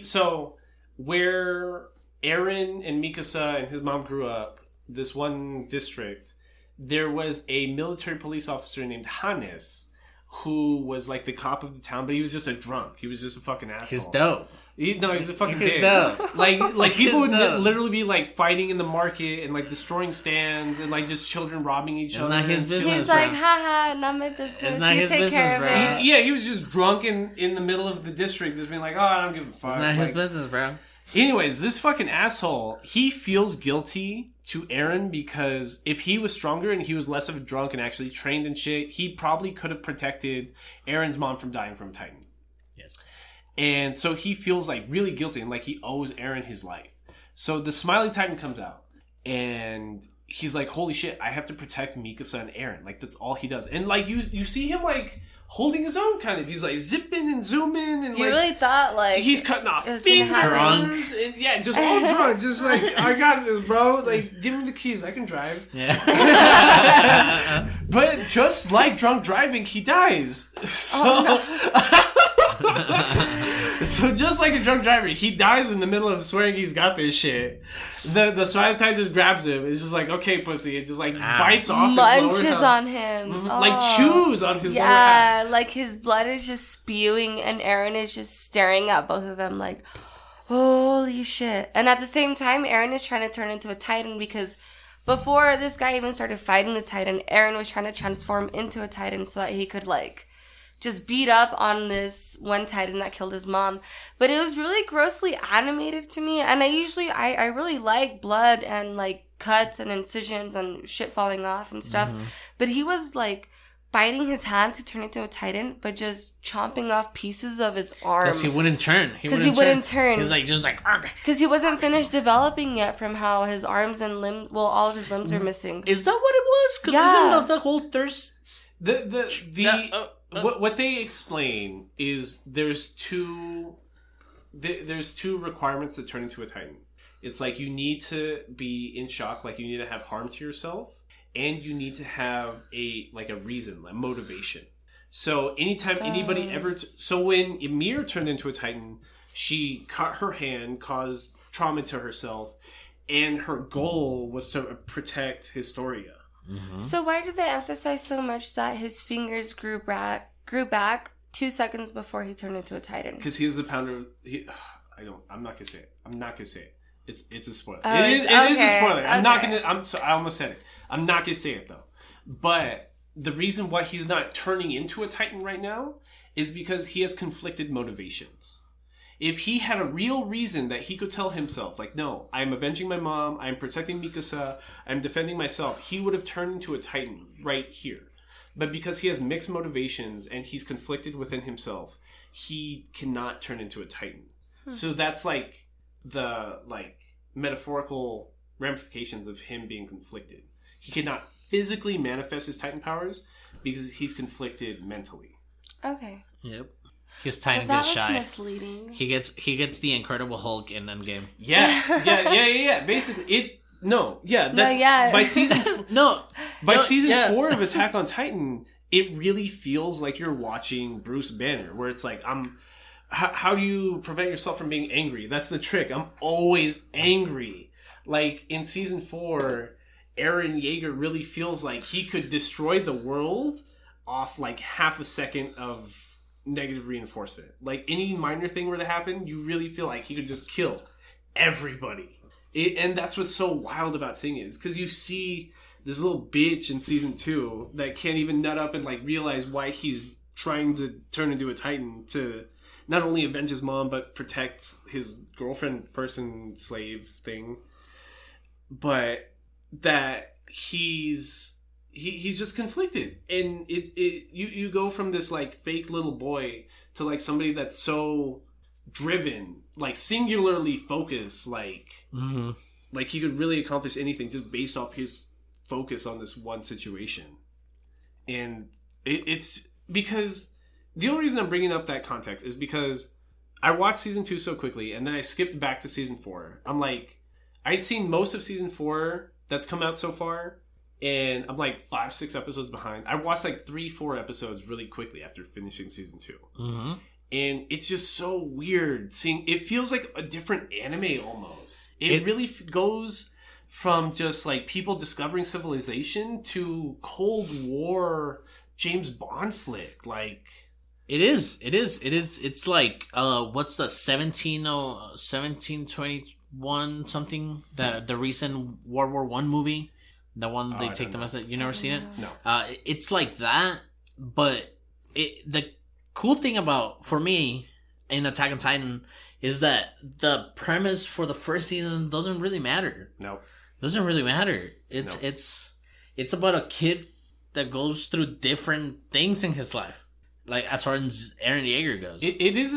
So where Eren and Mikasa and his mom grew up, this one district, there was a military police officer named Hannes who was like the cop of the town, but he was just a drunk. He was just a fucking asshole. He's dope. He's a fucking dick. Dope. Like people would literally be like fighting in the market and like destroying stands and like just children robbing each other. It's not his business. He's like, haha, not my business. It's not his business, bro. He was just drunk in the middle of the district, just being like, oh, I don't give a fuck. It's not his business, bro. Anyways, this fucking asshole, he feels guilty to Eren because if he was stronger and he was less of a drunk and actually trained and shit, he probably could have protected Eren's mom from dying from Titan. Yes. And so he feels like really guilty and like he owes Eren his life. So the Smiling Titan comes out and he's like, holy shit, I have to protect Mikasa and Eren. Like that's all he does. And like you see him like holding his own kind of. He's like zipping and zooming and you like really thought like he's cutting off fingers drunk. and yeah, just all drunk, just like I got this, bro. Like give me the keys, I can drive. Yeah. But just like drunk driving, he dies. So so just like a drunk driver, he dies in the middle of swearing he's got this shit. The Smiling Titan just grabs him. It's just like, okay, pussy. It just like bites off munches his lower on him. Mm-hmm. Oh. Like chews on his lower Yeah, half. like his blood is just spewing and Eren is just staring at both of them like, holy shit. And at the same time, Eren is trying to turn into a Titan because before this guy even started fighting the Titan, Eren was trying to transform into a Titan so that he could like just beat up on this one Titan that killed his mom. But it was really grossly animated to me. And I really like blood and like cuts and incisions and shit falling off and stuff. Mm-hmm. But he was like biting his hand to turn into a Titan, but just chomping off pieces of his arm. Because he wouldn't turn. Because he wouldn't turn. He's like, just like... Because he wasn't finished developing yet from how his arms and limbs, well, all of his limbs are missing. Is that what it was? Because isn't the whole thirst... What they explain is there's two requirements to turn into a Titan. It's like you need to be in shock, like you need to have harm to yourself, and you need to have a reason, a motivation. So anytime anybody ever... So when Ymir turned into a Titan, she cut her hand, caused trauma to herself, and her goal was to protect Historia. Mm-hmm. So why did they emphasize so much that his fingers grew back 2 seconds before he turned into a Titan? Because he is the pounder... I'm not gonna say it. I'm not gonna say it. It's a spoiler. Oh, It is a spoiler. Okay. I'm not gonna... I almost said it. I'm not gonna say it, though. But the reason why he's not turning into a Titan right now is because he has conflicted motivations. If he had a real reason that he could tell himself, like, no, I'm avenging my mom, I'm protecting Mikasa, I'm defending myself, he would have turned into a Titan right here. But because he has mixed motivations and he's conflicted within himself, he cannot turn into a Titan. So that's like the metaphorical ramifications of him being conflicted. He cannot physically manifest his Titan powers because he's conflicted mentally. Okay. Yep. His Titan Well, gets shy. That's misleading. He gets the Incredible Hulk in Endgame. Yes. Yeah. Basically, by season season 4 of Attack on Titan, it really feels like you're watching Bruce Banner, where it's like, how do you prevent yourself from being angry? That's the trick. I'm always angry. Like in season 4, Eren Yeager really feels like he could destroy the world off like half a second of negative reinforcement. Like any minor thing were to happen, you really feel like he could just kill everybody. And that's what's so wild about seeing it. It's because you see this little bitch in season 2 that can't even nut up and like realize why he's trying to turn into a Titan to not only avenge his mom but protect his girlfriend, person, slave thing. But that he's just conflicted, and you go from this like fake little boy to like somebody that's so driven, like singularly focused, like like he could really accomplish anything just based off his focus on this one situation. And it's because the only reason I'm bringing up that context is because I watched season 2 so quickly, and then I skipped back to season 4. I'm like, I'd seen most of season 4 that's come out so far, and I'm like 5-6 episodes behind. I watched like 3-4 episodes really quickly after finishing season 2. Mm-hmm. And it's just so weird seeing, it feels like a different anime almost. It really goes from just like people discovering civilization to Cold War James Bond flick. Like, It is. It's like, what's the 1721 something? The recent World War I movie? The one they take the message. You never seen it? No. It's like that, but the cool thing about, for me, in Attack on Titan is that the premise for the first season doesn't really matter. No. Doesn't really matter. It's about a kid that goes through different things in his life. Like, as far as Eren Yeager goes. It is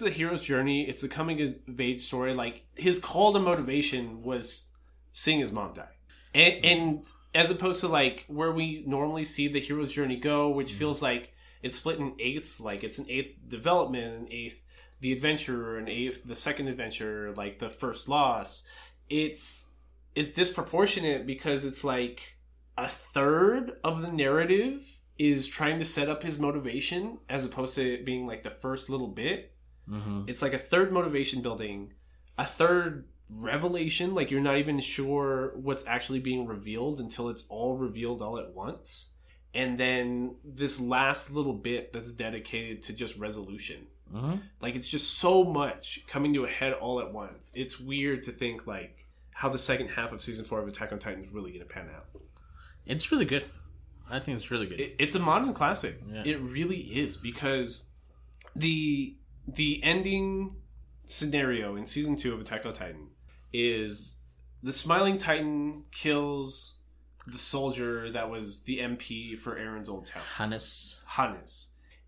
a hero's journey. It's a coming of age story. Like, his call to motivation was seeing his mom die. And as opposed to, like, where we normally see the hero's journey go, which feels like it's split in eighths. Like, it's an eighth development, an eighth the adventure, an eighth the second adventure, like the first loss. It's disproportionate because it's like a third of the narrative is trying to set up his motivation as opposed to it being like the first little bit. Mm-hmm. It's like a third motivation building, a third revelation, like you're not even sure what's actually being revealed until it's all revealed all at once, and then this last little bit that's dedicated to just resolution. Mm-hmm. Like, it's just so much coming to a head all at once. It's weird to think like how the second half of season 4 of Attack on Titan is really going to pan out. It's really good. I think it's really good. It's a modern classic. Yeah. It really is, because the ending scenario in season 2 of Attack on Titan is the Smiling Titan kills the soldier that was the MP for Eren's old town. Hannes.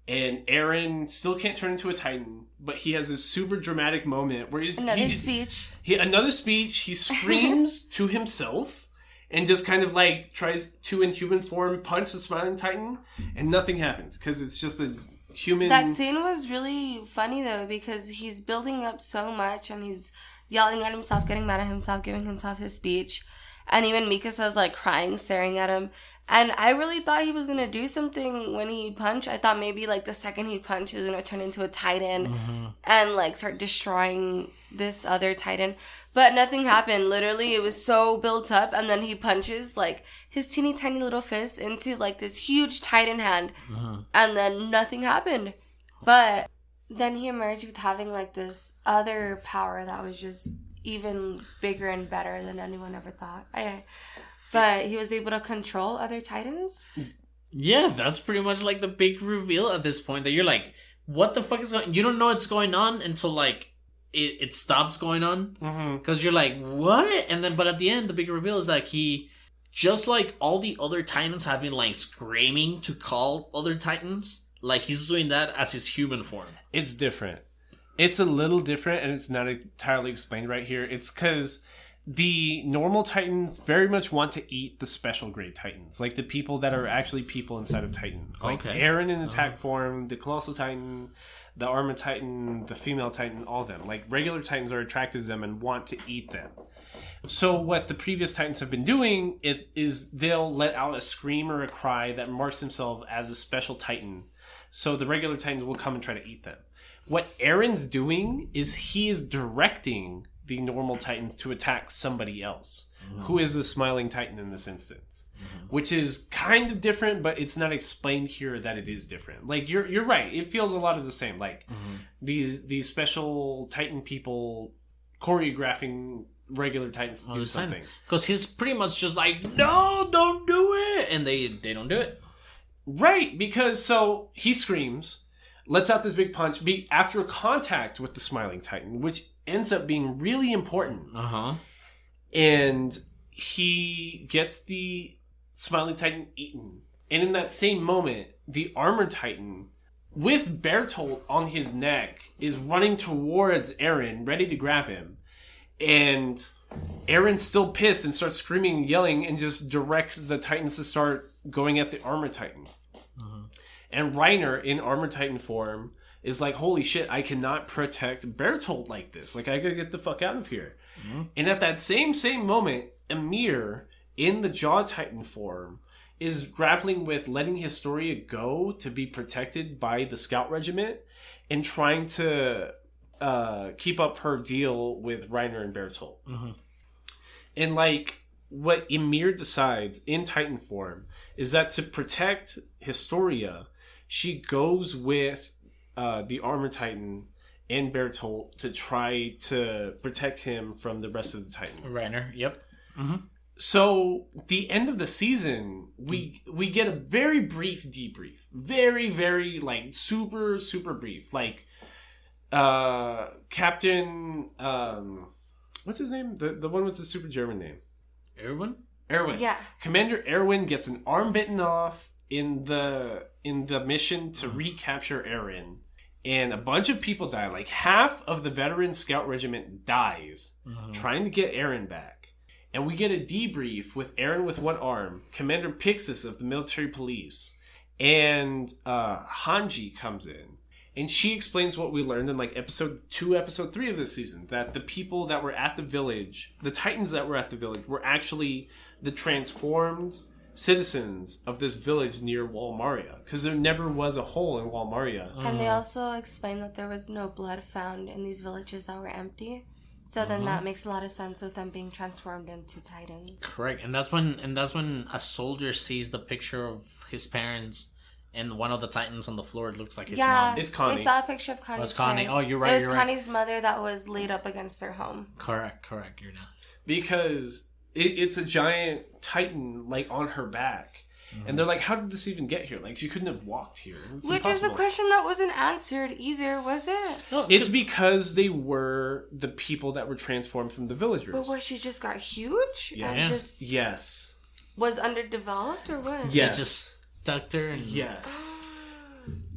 And Eren still can't turn into a Titan, but he has this super dramatic moment where another speech. He screams to himself and just kind of like tries to, in human form, punch the Smiling Titan, and nothing happens because it's just a human. That scene was really funny though, because he's building up so much and he's yelling at himself, getting mad at himself, giving himself his speech, And even Mikasa's like crying, staring at him. And I really thought he was going to do something when he punched. I thought maybe like the second he punched, he was going to turn into a Titan and like start destroying this other Titan. But nothing happened. Literally, it was so built up. And then he punches like his teeny tiny little fist into like this huge Titan hand. And then nothing happened. But then he emerged with having like this other power that was just even bigger and better than anyone ever thought. But he was able to control other Titans? Yeah, that's pretty much like the big reveal at this point that you're like, what the fuck is going on? You don't know what's going on until like it stops going on. Because you're like, what? And then, but at the end, the big reveal is like he, just like all the other Titans have been like screaming to call other Titans, like he's doing that as his human form. It's different. It's a little different and it's not entirely explained right here. It's because the normal Titans very much want to eat the special grade Titans, like the people that are actually people inside of Titans. Like Eren in attack form, the Colossal Titan, the Armored Titan, the Female Titan, all of them. Like regular Titans are attracted to them and want to eat them. So what the previous Titans have been doing is they'll let out a scream or a cry that marks themselves as a special Titan. So the regular Titans will come and try to eat them. What Eren's doing is he is directing the normal Titans to attack somebody else, who is the Smiling Titan in this instance, which is kind of different, but it's not explained here that it is different. Like you're right, it feels a lot of the same. Like these special Titan people choreographing regular Titans to do something, because he's pretty much just like, no, don't do it, and they don't do it. Right, because so he screams, lets out this big punch after contact with the Smiling Titan, which ends up being really important. And he gets the Smiling Titan eaten. And in that same moment, the Armored Titan, with Bertolt on his neck, is running towards Eren, ready to grab him. And Eren's still pissed and starts screaming and yelling and just directs the Titans to start going at the Armored Titan. And Reiner, in Armored Titan form, is like, holy shit, I cannot protect Bertolt like this. Like, I gotta get the fuck out of here. And at that same moment, Emir, in the Jaw Titan form, is grappling with letting Historia go to be protected by the Scout Regiment and trying to keep up her deal with Reiner and Bertolt. And, like, what Emir decides in Titan form is that to protect Historia, she goes with the Armored Titan and Bertolt to try to protect him from the rest of the Titans. Reiner, yep. So, the end of the season, we get a very brief debrief. Very, very, like, super, super brief. Like, Captain, what's his name? The one with the super German name. Erwin? Yeah. Commander Erwin gets an arm bitten off in the mission to recapture Eren. And a bunch of people die. Like, half of the veteran scout regiment dies trying to get Eren back. And we get a debrief with Eren with one arm, Commander Pixis of the military police, and Hanji comes in. And she explains what we learned in like episode 2, episode 3 of this season. That the people that were at the village, the Titans that were at the village, were actually the transformed citizens of this village near Walmaria. Because there never was a hole in Walmaria. And they also explained that there was no blood found in these villages that were empty. So then that makes a lot of sense with them being transformed into Titans. Correct. And that's when a soldier sees the picture of his parents. And one of the Titans on the floor, it looks like his mom. It's Connie. We saw a picture of Connie's it's Connie. parents. Oh, you're right. It was Connie's mother that was laid up against her home. Correct. You're not. Because it's a giant Titan, like, on her back. And they're like, how did this even get here? Like, she couldn't have walked here. It's Which impossible. is a question that wasn't answered either, was it? No, It's because they were the people that were transformed from the villagers. But what, she just got huge? Yes. And just Yes. was underdeveloped or what? Yes. They just stuck her and... Yes.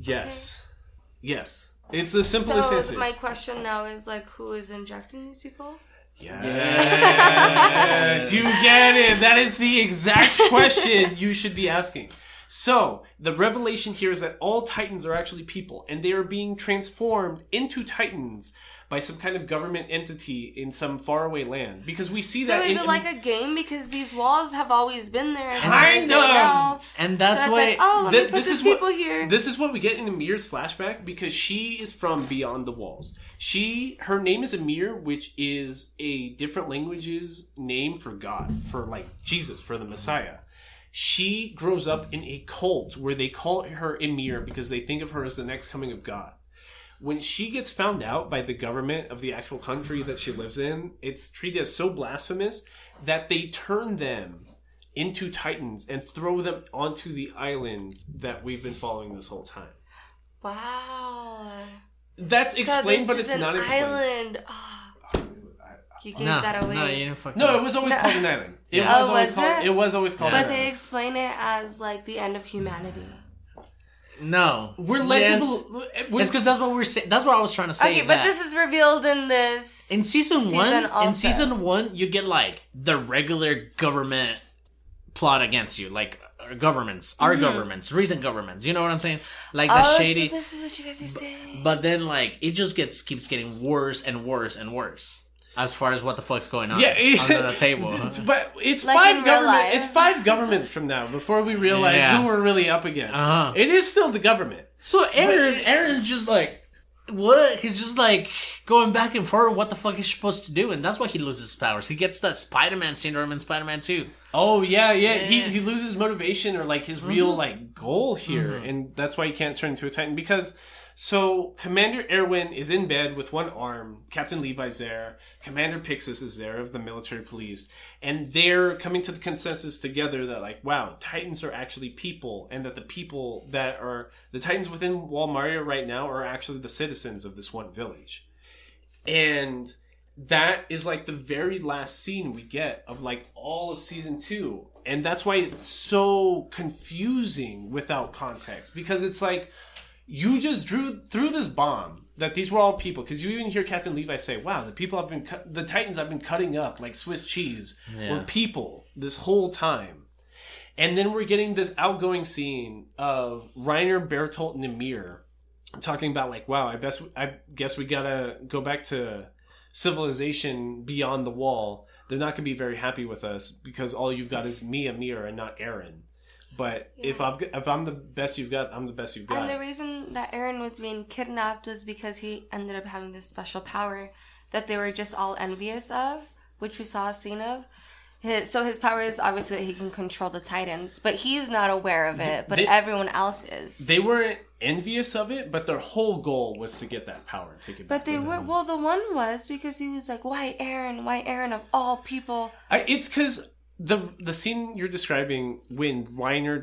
Yes. Okay. Yes. It's the simplest answer. So my question now is, like, who is injecting these people? Yes. You get it. That is the exact question you should be asking. So, the revelation here is that all Titans are actually people, and they are being transformed into Titans by some kind of government entity in some faraway land. Because we see that. So, is it like a game? Because these walls have always been there. Kind of! And that's so why. like, oh, let me put these people here. This is what we get in Amir's flashback, because she is from beyond the walls. Her name is Amir, which is a different language's name for God, for like Jesus, for the Messiah. She grows up in a cult where they call her Emir because they think of her as the next coming of God. When she gets found out by the government of the actual country that she lives in, it's treated as so blasphemous that they turn them into Titans and throw them onto the island that we've been following this whole time. Wow. That's explained, but it's not explained. Island. Oh. You gave that away. No, it was always called an island. It was always called an island. But they explain it as like the end of humanity. No. We're led to it's because that's what we're saying. That's what I was trying to say. Okay, but this is revealed in this in season one. Also. In season 1, you get like the regular government plot against you, like governments, our governments, recent governments. You know what I'm saying? Like the shady. So this is what you guys are saying. But then, like, it just keeps getting worse and worse and worse. As far as what the fuck's going on under the table. But it's like It's 5 governments from now before we realize who we're really up against. Uh-huh. It is still the government. So Aaron's just like, what? He's just like going back and forth what the fuck he's supposed to do. And that's why he loses his powers. He gets that Spider-Man syndrome in Spider-Man 2. Oh, yeah. He loses motivation or like his real like goal here. And that's why he can't turn into a Titan. Because... So, Commander Erwin is in bed with one arm. Captain Levi's there. Commander Pixis is there of the military police. And they're coming to the consensus together that, like, wow, Titans are actually people. And that the people that are... The Titans within Walmaria right now are actually the citizens of this one village. And that is, like, the very last scene we get of, like, all of Season 2. And that's why it's so confusing without context. Because it's like... You just threw this bomb that these were all people, because you even hear Captain Levi say, "Wow, the Titans I've been cutting up like Swiss cheese were people this whole time." And then we're getting this outgoing scene of Reiner, Bertolt, and Emir talking about like, "Wow, I guess we gotta go back to civilization beyond the wall. They're not gonna be very happy with us because all you've got is me, Emir, and not Aaron." But if I'm the best you've got, I'm the best you've got. And the reason that Aaron was being kidnapped was because he ended up having this special power that they were just all envious of, which we saw a scene of. So his power is obviously that he can control the Titans, but he's not aware of it, but everyone else is. They weren't envious of it, but their whole goal was to get that power and take it back. But they were, well, the one was because he was like, why Aaron of all people? It's because... The scene you're describing when Reiner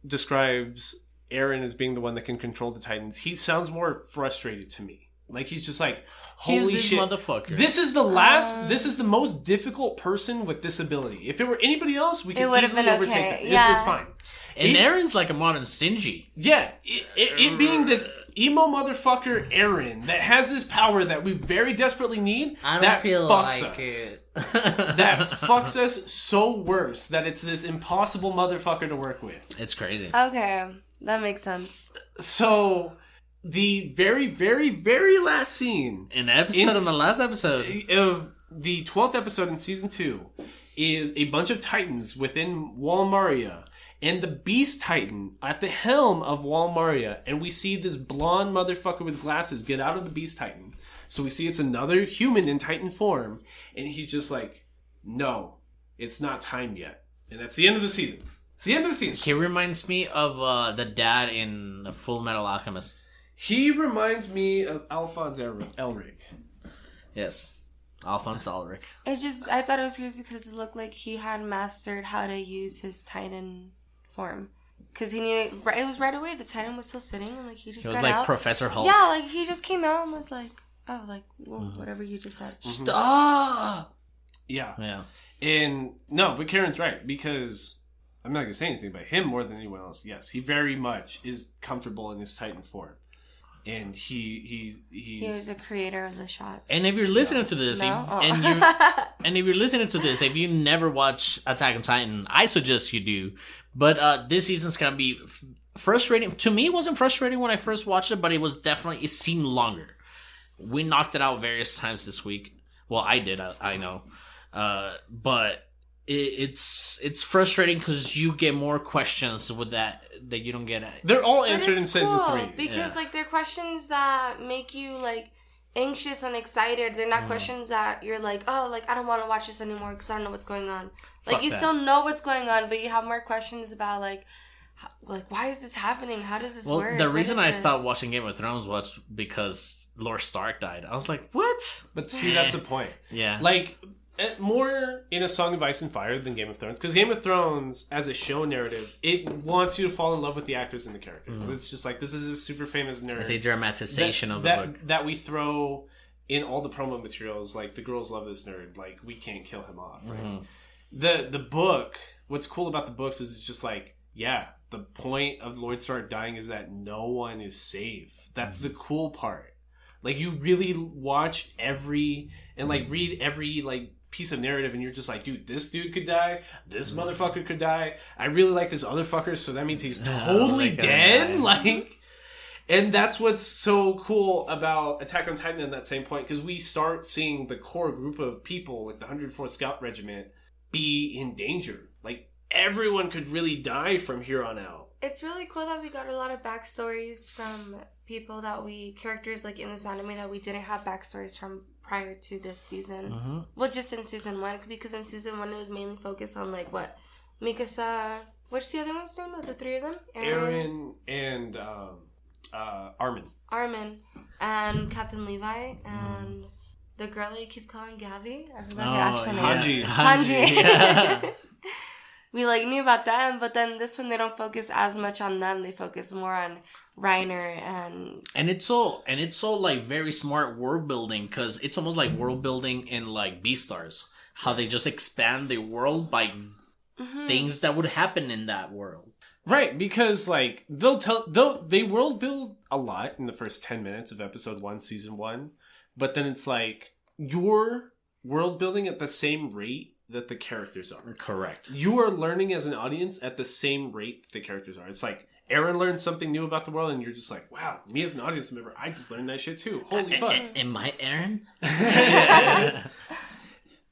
describes Aaron as being the one that can control the Titans, he sounds more frustrated to me. Like he's just like, holy shit, motherfucker. This is the most difficult person with this ability. If it were anybody else, we could easily overtake that. Yeah. It's fine. And Aaron's like a modern Shinji. Yeah, it being this emo motherfucker Aaron that has this power that we very desperately need. I don't feel like us. That fucks us so worse that it's this impossible motherfucker to work with. It's crazy. Okay, that makes sense. So, the very, very, very last scene... In the last episode. Of the 12th episode in Season 2 is a bunch of Titans within Walmaria and the Beast Titan at the helm of Walmaria. And we see this blonde motherfucker with glasses get out of the Beast Titan. So we see it's another human in Titan form. And he's just like, no, it's not time yet. And that's the end of the season. It's the end of the season. He reminds me of the dad in Full Metal Alchemist. He reminds me of Alphonse Elric. Yes. Alphonse Elric. I thought it was crazy because it looked like he had mastered how to use his Titan form. Because he knew it was right away. The Titan was still sitting and like he just got out. He was like Professor Hulk. Yeah, like he just came out and was like, oh, like, well, whatever you just said. Stop! Yeah. And, no, but Karen's right, because I'm not going to say anything about him more than anyone else. Yes, he very much is comfortable in his Titan form. and He was the creator of the shots. And if you're listening to this, if you're listening to this, if you never watch Attack on Titan, I suggest you do. But this season's gonna be frustrating. To me, it wasn't frustrating when I first watched it, but it seemed longer. We knocked it out various times this week. Well, I did. I know, but it's frustrating because you get more questions with that you don't get. They're all answered in season 3 because like they're questions that make you like anxious and excited. They're not questions that you're like, oh, like I don't want to watch this anymore because I don't know what's going on. Like you still know what's going on, but you have more questions about like why is this happening? How does this work? Well, the reason I stopped watching Game of Thrones was because Lord Stark died. I was like, what? But see, that's the point. Yeah. Like, more in A Song of Ice and Fire than Game of Thrones. Because Game of Thrones, as a show narrative, it wants you to fall in love with the actors and the characters. It's just like, this is a super famous narrative. It's a dramatization of the book. That we throw in all the promo materials. Like, the girls love this nerd. Like, we can't kill him off, right? The book, what's cool about the books is it's just like, yeah, the point of Lord Stark dying is that no one is safe. That's the cool part. Like, you really watch every, and like read every like piece of narrative, and you're just like, dude, this dude could die, this motherfucker could die, I really like this other fucker, so that means he's totally dead. Like, and that's what's so cool about Attack on Titan in that same point, because we start seeing the core group of people, like the 104th Scout Regiment, be in danger. Like, everyone could really die from here on out. It's really cool that we got a lot of backstories from people characters like in this anime that we didn't have backstories from prior to this season. Well, just in season 1, because in season 1 it was mainly focused on like what Mikasa. What's the other one's name of the three of them? Eren and Armin. Armin and Captain Levi and the girl that you keep calling Gabby. I forgot her actual name. Hanji. Yeah. We like knew about them, but then this one they don't focus as much on them. They focus more on Reiner and it's all like very smart world building, because it's almost like world building in like Beastars, how they just expand the world by things that would happen in that world. Right, because like they world build a lot in the first 10 minutes of episode 1, season 1, but then it's like you're world building at the same rate that the characters are. Correct. You are learning as an audience at the same rate that the characters are. It's like Eren learned something new about the world, and you're just like, wow, me as an audience member, I just learned that shit too. Holy fuck. Am I Eren?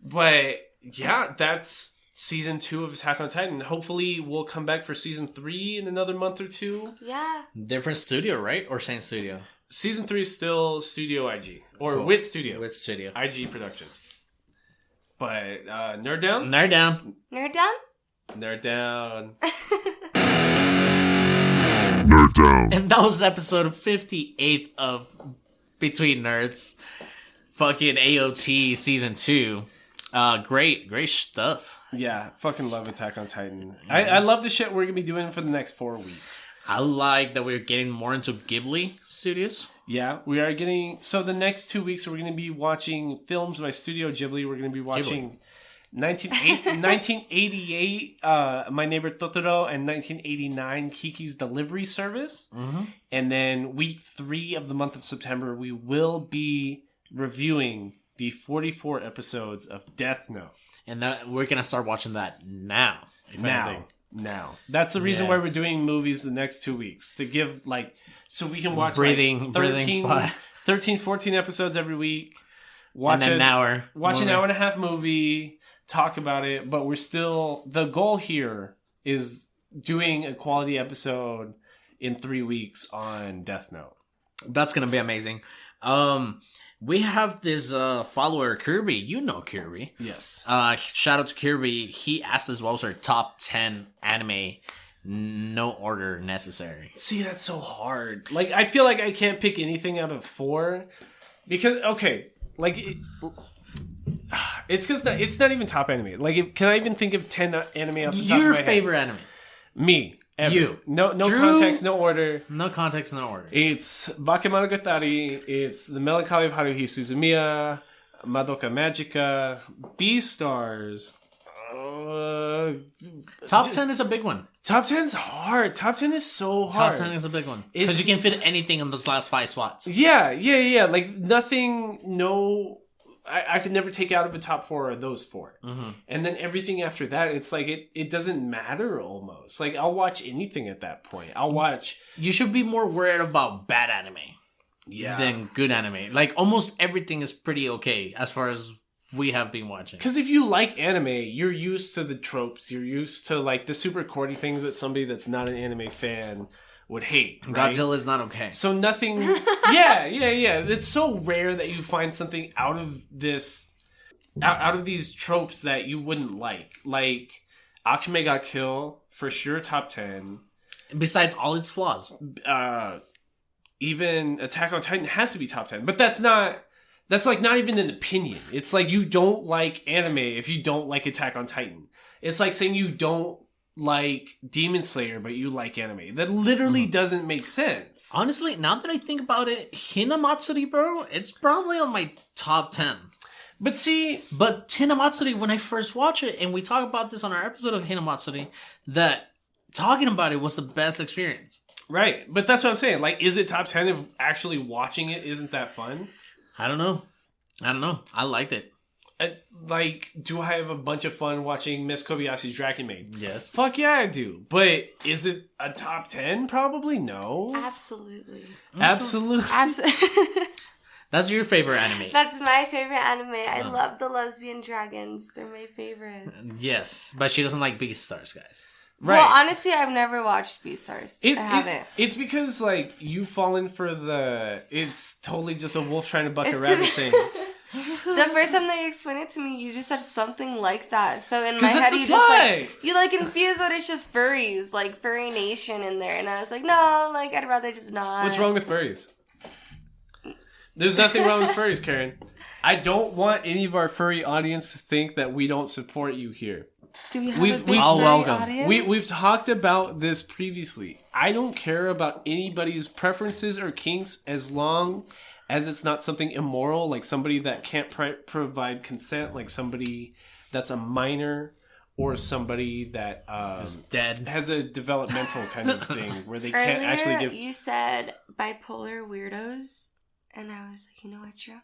But yeah, that's season 2 of Attack on Titan. Hopefully we'll come back for season 3 in another month or 2. Yeah. Different studio, right? Or same studio? Season 3 is still Studio IG. Or Wit Studio. Wit Studio. IG production. But, Nerd Down? Nerd Down. Nerd Down? Nerd Down. Nerd Down. And that was episode 58 of Between Nerds. Fucking AOT season 2. Great stuff. Yeah, fucking love Attack on Titan. I love the shit we're gonna be doing for the next 4 weeks. I like that we're getting more into Ghibli studios. Yeah, we are getting... So the next 2 weeks, we're going to be watching films by Studio Ghibli. We're going to be watching 1988, My Neighbor Totoro, and 1989, Kiki's Delivery Service. And then week 3 of the month of September, we will be reviewing the 44 episodes of Death Note. And we're going to start watching that now. Now. That's the reason why we're doing movies the next 2 weeks. To give, like... So we can watch 13, 14 episodes every week. Watch an hour and a half movie. Talk about it. But we're still... The goal here is doing a quality episode in 3 weeks on Death Note. That's going to be amazing. We have this follower, Kirby. You know Kirby. Yes. Shout out to Kirby. He asked us what was our top 10 anime... No order necessary. See, that's so hard. Like, I feel like I can't pick anything out of 4. Because, okay, like, it's because it's not even top anime. Like, can I even think of 10 anime off the top of my head? Your favorite anime? Me. Ever. You. No Drew, context, no order. No context, no order. It's Bakemonogatari. It's The Melancholy of Haruhi Suzumiya. Madoka Magica. Beastars. Top 10 is a big one. Top 10's hard. Top 10 is so hard. Top 10 is a big one. Because you can fit anything in those last 5 spots. Yeah. Like, nothing, no... I could never take out of a top 4 or those 4. Mm-hmm. And then everything after that, it's like, it doesn't matter almost. Like, I'll watch anything at that point. I'll watch... You should be more worried about bad anime than good anime. Like, almost everything is pretty okay as far as we have been watching. Because if you like anime, you're used to the tropes. You're used to, like, the super corny things that somebody that's not an anime fan would hate. Right? Godzilla is not okay. So nothing... Yeah. It's so rare that you find something out of this... Out of these tropes that you wouldn't like. Like, Akame ga Kill, for sure top 10. Besides all its flaws. Even Attack on Titan has to be top 10. But that's not... That's like not even an opinion. It's like you don't like anime if you don't like Attack on Titan. It's like saying you don't like Demon Slayer, but you like anime. That literally doesn't make sense. Honestly, now that I think about it, Hinamatsuri, bro, it's probably on my top 10. But see... But Hinamatsuri, when I first watched it, and we talked about this on our episode of Hinamatsuri, that talking about it was the best experience. Right. But that's what I'm saying. Like, is it top 10 if actually watching it isn't that fun? I don't know. I liked it. Like, do I have a bunch of fun watching Miss Kobayashi's Dragon Maid? Yes. Fuck yeah, I do. But is it a top 10? Probably no. Absolutely. That's your favorite anime. That's my favorite anime. I love the lesbian dragons. They're my favorite. Yes, but she doesn't like Beastars, guys. Right. Well, honestly, I've never watched Beastars. I haven't. It's because, like, you've fallen for the... It's totally just a wolf trying to buck a rabbit thing. The first time that you explained it to me, you just said something like that. So in my head, you like confused that it's just furries, like Furry Nation in there. And I was like, no, like, I'd rather just not. What's wrong with furries? There's nothing wrong with furries, Karen. I don't want any of our furry audience to think that we don't support you here. Do we have a big furry audience? We've talked about this previously. I don't care about anybody's preferences or kinks as long as it's not something immoral, like somebody that can't provide consent, like somebody that's a minor, or somebody that is dead, has a developmental kind of thing where they can't actually give... You said bipolar weirdos, and I was like, you know what, Joe?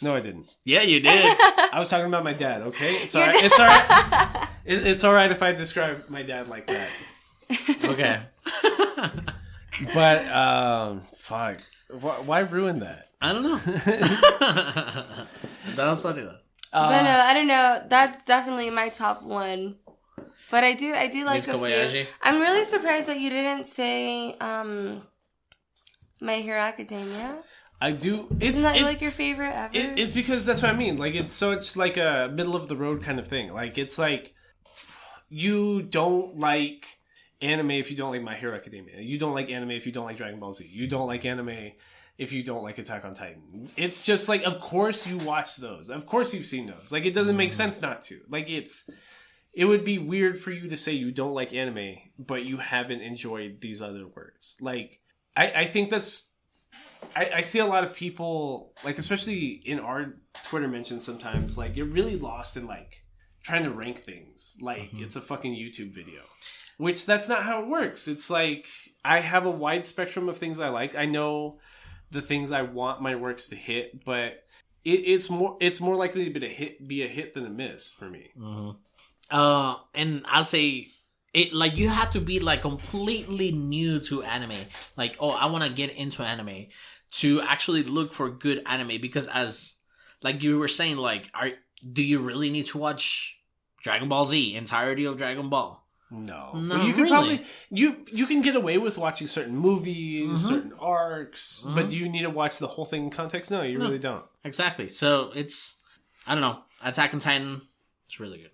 No, I didn't. Yeah, you did. I was talking about my dad, okay? It's all right. It's all right. It's all right if I describe my dad like that. Okay. But, fuck. Why ruin that? I don't know. That's funny though. But no, I don't know. That's definitely my top one. But I do like a few. I'm really surprised that you didn't say My Hero Academia. I do. Isn't that like your favorite ever? It's because that's what I mean. Like, it's like a middle of the road kind of thing. Like, it's like you don't like anime if you don't like My Hero Academia. You don't like anime if you don't like Dragon Ball Z. You don't like anime if you don't like Attack on Titan. It's just like, of course you watch those. Of course you've seen those. Like, it doesn't make sense not to. Like, it would be weird for you to say you don't like anime, but you haven't enjoyed these other works. Like, I think that's... I see a lot of people, like, especially in our Twitter mentions sometimes, like, get really lost in, like, trying to rank things. Like, it's a fucking YouTube video. Which, that's not how it works. It's like, I have a wide spectrum of things I like. I know the things I want my works to hit, but it's more likely to be a hit than a miss for me. And I'll say... Like, you have to be, like, completely new to anime. Like, oh, I want to get into anime to actually look for good anime. Because as, like you were saying, like, do you really need to watch Dragon Ball Z, entirety of Dragon Ball? No. Not but you can really. probably... You can get away with watching certain movies, certain arcs, but do you need to watch the whole thing in context? No, you really don't. Exactly. So, it's... I don't know. Attack on Titan, it's really good.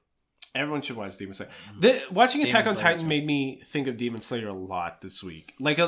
Everyone should watch Demon Slayer. Watching Attack on Titan made me think of Demon Slayer a lot this week. Like,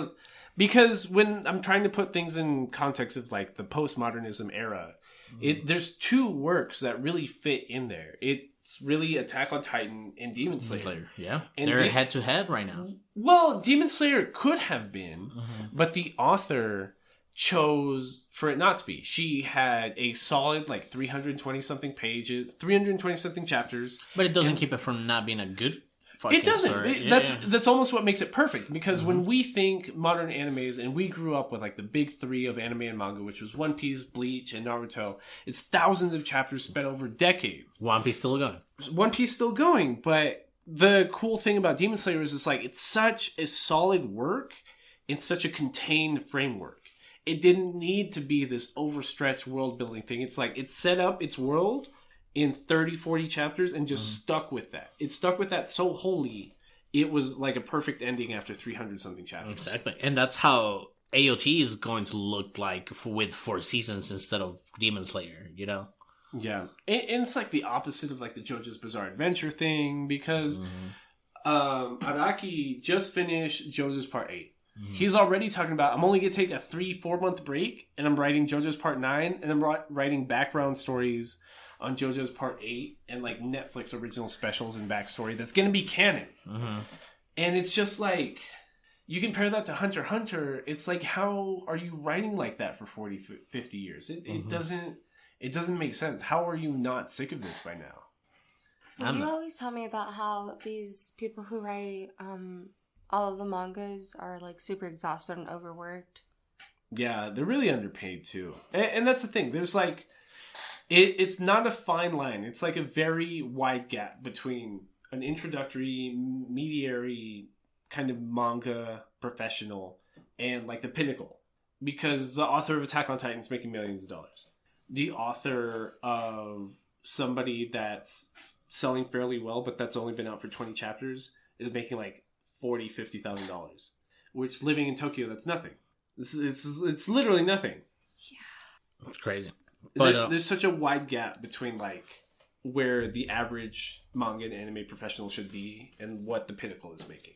because when I'm trying to put things in context of, like, the postmodernism era, there's two works that really fit in there. It's really Attack on Titan and Demon Slayer. Yeah. And they're head to head right now. Well, Demon Slayer could have been, but the author chose for it not to be. She had a solid 320 something pages, 320 something chapters. But it doesn't keep it from not being a good fucking It doesn't. story. That's almost what makes it perfect, because when we think modern animes, and we grew up with the big three of anime and manga, which was One Piece, Bleach, and Naruto, it's thousands of chapters spread over decades. One Piece still going. One Piece still going, but the cool thing about Demon Slayer is it's such a solid work in such a contained framework. It didn't need to be this overstretched world building thing. It's it set up its world in 30, 40 chapters and just stuck with that. It stuck with that so wholly, it was like a perfect ending after 300 something chapters. Exactly. And that's how AOT is going to look like with 4 seasons instead of Demon Slayer, you know? Yeah. And it's the opposite of the JoJo's Bizarre Adventure thing, because Araki just finished JoJo's Part 8. He's already talking about, I'm only going to take a 3-4 month break, and I'm writing JoJo's Part 9, and I'm writing background stories on JoJo's Part 8, and Netflix original specials and backstory that's going to be canon. And it's just you compare that to Hunter x Hunter, it's how are you writing like that for 40, 50 years? It doesn't make sense. How are you not sick of this by now? Well, you always tell me about how these people who write all of the mangas are super exhausted and overworked. Yeah, they're really underpaid too. And that's the thing. There's it's not a fine line. It's a very wide gap between an introductory, mediary kind of manga professional and the pinnacle. Because the author of Attack on Titan is making millions of dollars. The author of somebody that's selling fairly well, but that's only been out for 20 chapters, is making $40,000-$50,000. Which, living in Tokyo, that's nothing. It's literally nothing. Yeah. It's crazy. But there's such a wide gap between where the average manga and anime professional should be and what the pinnacle is making.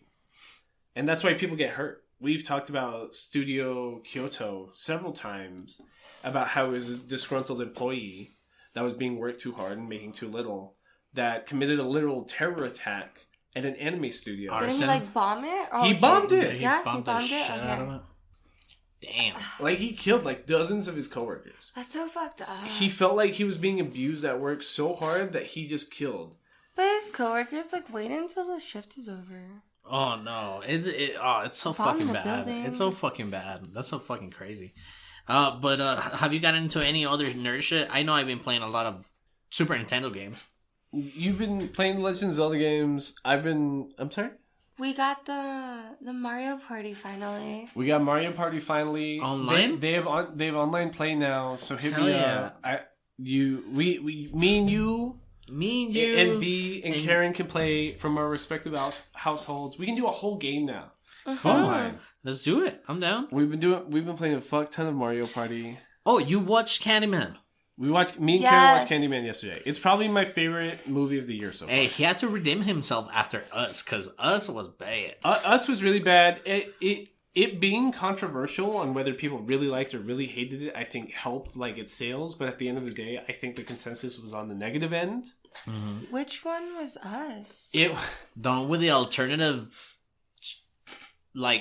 And that's why people get hurt. We've talked about Studio Kyoto several times about how it was a disgruntled employee that was being worked too hard and making too little that committed a literal terror attack at an anime studio. Didn't he bomb it? Oh, he bombed it. Yeah, he bombed bombed the it. shit out of it. Damn. He killed dozens of his coworkers. That's so fucked up. He felt like he was being abused at work so hard that he just killed. But his coworkers wait until the shift is over. Oh no! It's so fucking bad. Building. It's so fucking bad. That's so fucking crazy. But have you gotten into any other nerd shit? I know I've been playing a lot of Super Nintendo games. You've been playing the Legend of Zelda games. I'm sorry? We got the Mario Party finally. We got Mario Party finally. Online? They have online play now, so hit Hell me yeah. up. Me and you and V and Karen can play from our respective households. We can do a whole game now. Online. Let's do it. I'm down. We've been playing a fuck ton of Mario Party. Oh, you watched Candyman? Me and Karen watched Candyman yesterday. It's probably my favorite movie of the year so far. Hey, he had to redeem himself after Us, because Us was bad. Us was really bad. It being controversial on whether people really liked or really hated it, I think helped its sales. But at the end of the day, I think the consensus was on the negative end. Mm-hmm. Which one was Us? The one with the alternative,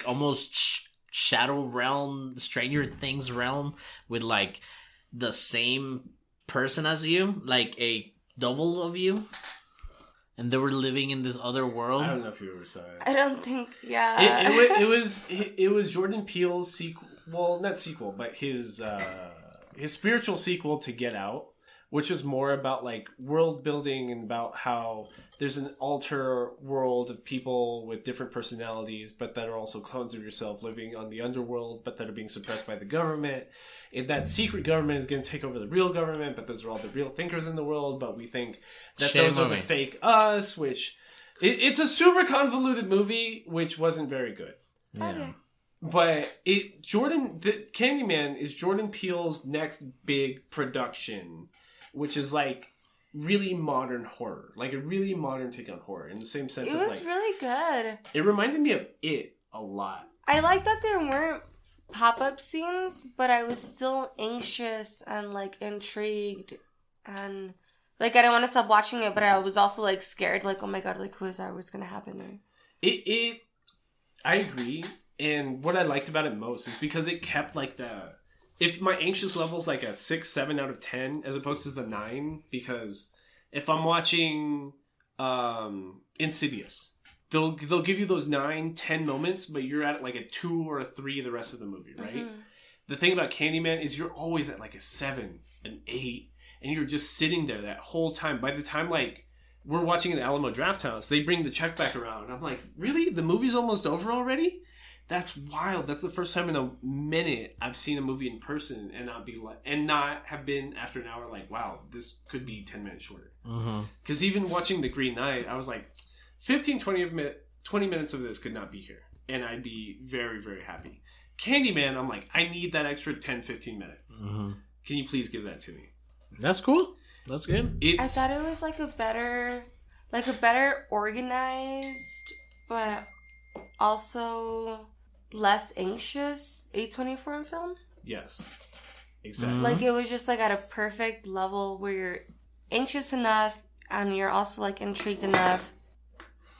almost Shadow Realm, Stranger Things realm, with the same person as you, a double of you, and they were living in this other world. I don't know if you ever saw it. I don't think. Yeah. It was Jordan Peele's sequel. Well, not sequel, but his spiritual sequel to Get Out, which is more about world building and about how there's an alter world of people with different personalities, but that are also clones of yourself living on the underworld, but that are being suppressed by the government. And that secret government is going to take over the real government, but those are all the real thinkers in the world. But we think that those are the fake us, which it's a super convoluted movie, which wasn't very good. Yeah. Okay. But Candyman is Jordan Peele's next big production, which is really modern horror, a really modern take on horror in the same sense. It was really good. It reminded me of It a lot. I like that there weren't pop-up scenes, but I was still anxious and intrigued, and I didn't want to stop watching it, but I was also scared, oh my god, who is that? What's gonna happen? I agree, and what I liked about it most is because it kept if my anxious level's like a 6, 7 out of 10 as opposed to the 9, because if I'm watching Insidious, they'll give you those 9, 10 moments, but you're at like a 2 or a 3 the rest of the movie, right? Mm-hmm. The thing about Candyman is you're always at like a 7, an 8, and you're just sitting there that whole time. By the time like we're watching an Alamo Drafthouse, they bring the check back around. And I'm like, really? The movie's almost over already? That's wild. That's the first time in a minute I've seen a movie in person and not have been after an hour like, wow, this could be 10 minutes shorter. Because even watching The Green Knight, I was like, 20 minutes of this could not be here. And I'd be very, very happy. Candyman, I'm like, I need that extra 10, 15 minutes. Can you please give that to me? That's cool. That's good. I thought it was like a better organized, but also less anxious A24 film. Yes, exactly. Like it was just like at a perfect level where you're anxious enough and you're also like intrigued enough,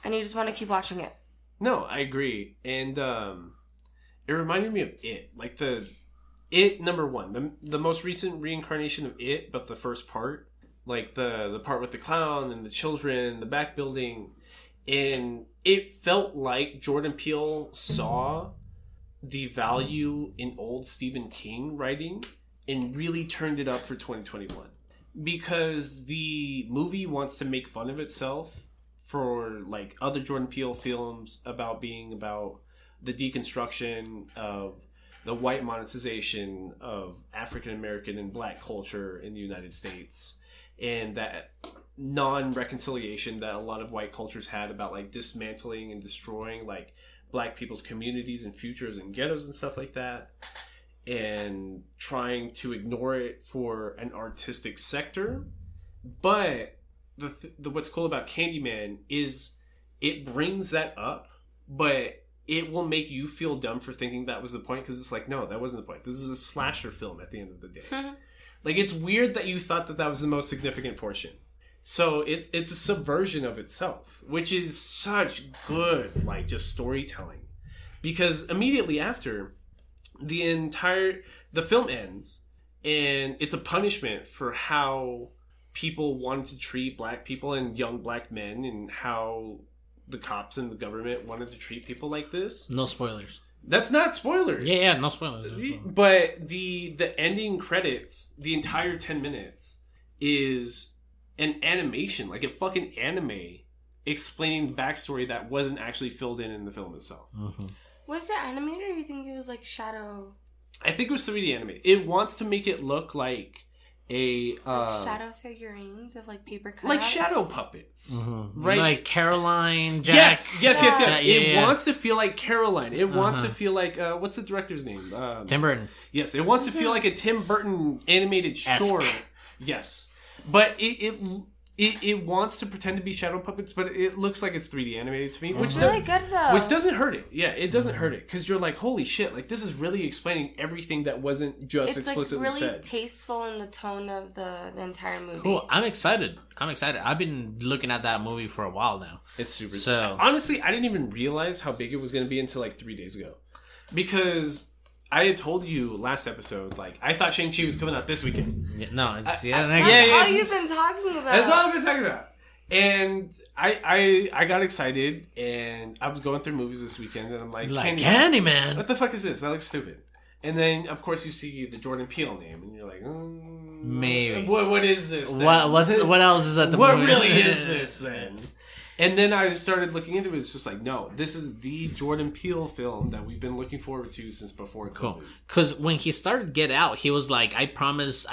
and you just want to keep watching it. No, I agree, and it reminded me of It, like It #1, the most recent reincarnation of It, but the first part, like the part with the clown and the children, the back building, and it felt like Jordan Peele saw the value in old Stephen King writing and really turned it up for 2021. Because the movie wants to make fun of itself for like other Jordan Peele films about the deconstruction of the white monetization of African American and Black culture in the United States, and that non-reconciliation that a lot of white cultures had about like dismantling and destroying like Black people's communities and futures and ghettos and stuff like that, and trying to ignore it for an artistic sector. But the what's cool about Candyman is it brings that up, but it will make you feel dumb for thinking that was the point, because it's like, no, that wasn't the point. This is a slasher film at the end of the day. Like, it's weird that you thought that was the most significant portion. So it's a subversion of itself, which is such good, like, just storytelling. Because immediately after, the film ends, and it's a punishment for how people wanted to treat Black people and young Black men, and how the cops and the government wanted to treat people like this. No spoilers. That's not spoilers. Yeah, no spoilers. But the ending credits, the entire 10 minutes, is an animation, like a fucking anime, explaining the backstory that wasn't actually filled in the film itself. Was it animated, or you think it was like shadow? I think it was 3D animated. It wants to make it look like a like shadow figurines of like paper cutouts, like shadow puppets, right? Like Caroline, Jack. Yes. It wants to feel like Caroline. It wants to feel like what's the director's name? Tim Burton. Yes, it wants to feel like a Tim Burton animated short. Yes, but it wants to pretend to be shadow puppets, but it looks like it's 3D animated to me, which really good though. Which doesn't hurt it. Yeah, it doesn't hurt it, because you're like, holy shit! Like, this is really explaining everything that wasn't just explicitly like really said. Tasteful in the tone of the entire movie. Cool. I'm excited. I've been looking at that movie for a while now. It's super. So honestly, I didn't even realize how big it was going to be until like 3 days ago, because I had told you last episode, like, I thought Shang-Chi was coming out this weekend. That's all you've been talking about. That's all I've been talking about. And I got excited, and I was going through movies this weekend, and I'm like Candyman. What the fuck is this? That looks stupid. And then, of course, you see the Jordan Peele name, and you're like, maybe. What is this then? What else is at the What movie? really is this then? And then I started looking into it. It's just like, no, this is the Jordan Peele film that we've been looking forward to since before COVID. Cool. Because when he started Get Out, he was like, I promise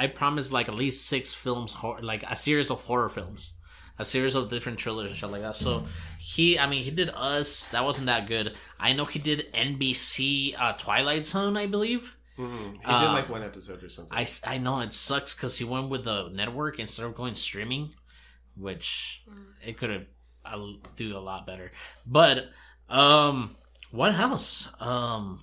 like at least 6 films, like a series of horror films, a series of different thrillers and shit like that. So he did Us. That wasn't that good. I know he did NBC Twilight Zone, I believe. He did like one episode or something. I know it sucks because he went with the network instead of going streaming, which it could have. I'll do a lot better. But what else? I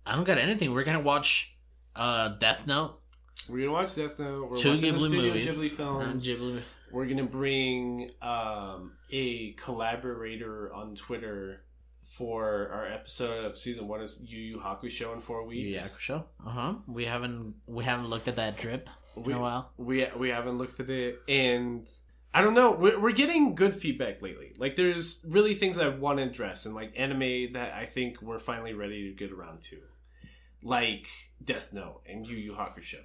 don't got anything. We're gonna watch Death Note. We're gonna watch Death Note. We're 2 watching Ghibli the Studio movies. Ghibli films. Ghibli. We're gonna bring a collaborator on Twitter for our episode of season 1 of Yu Yu Hakusho in 4 weeks. Yeah, sure. We haven't looked at that drip in a while. We haven't looked at it, and I don't know. We're getting good feedback lately. Like, there's really things I want to address, and like anime that I think we're finally ready to get around to, like Death Note and Yu Yu Hakusho.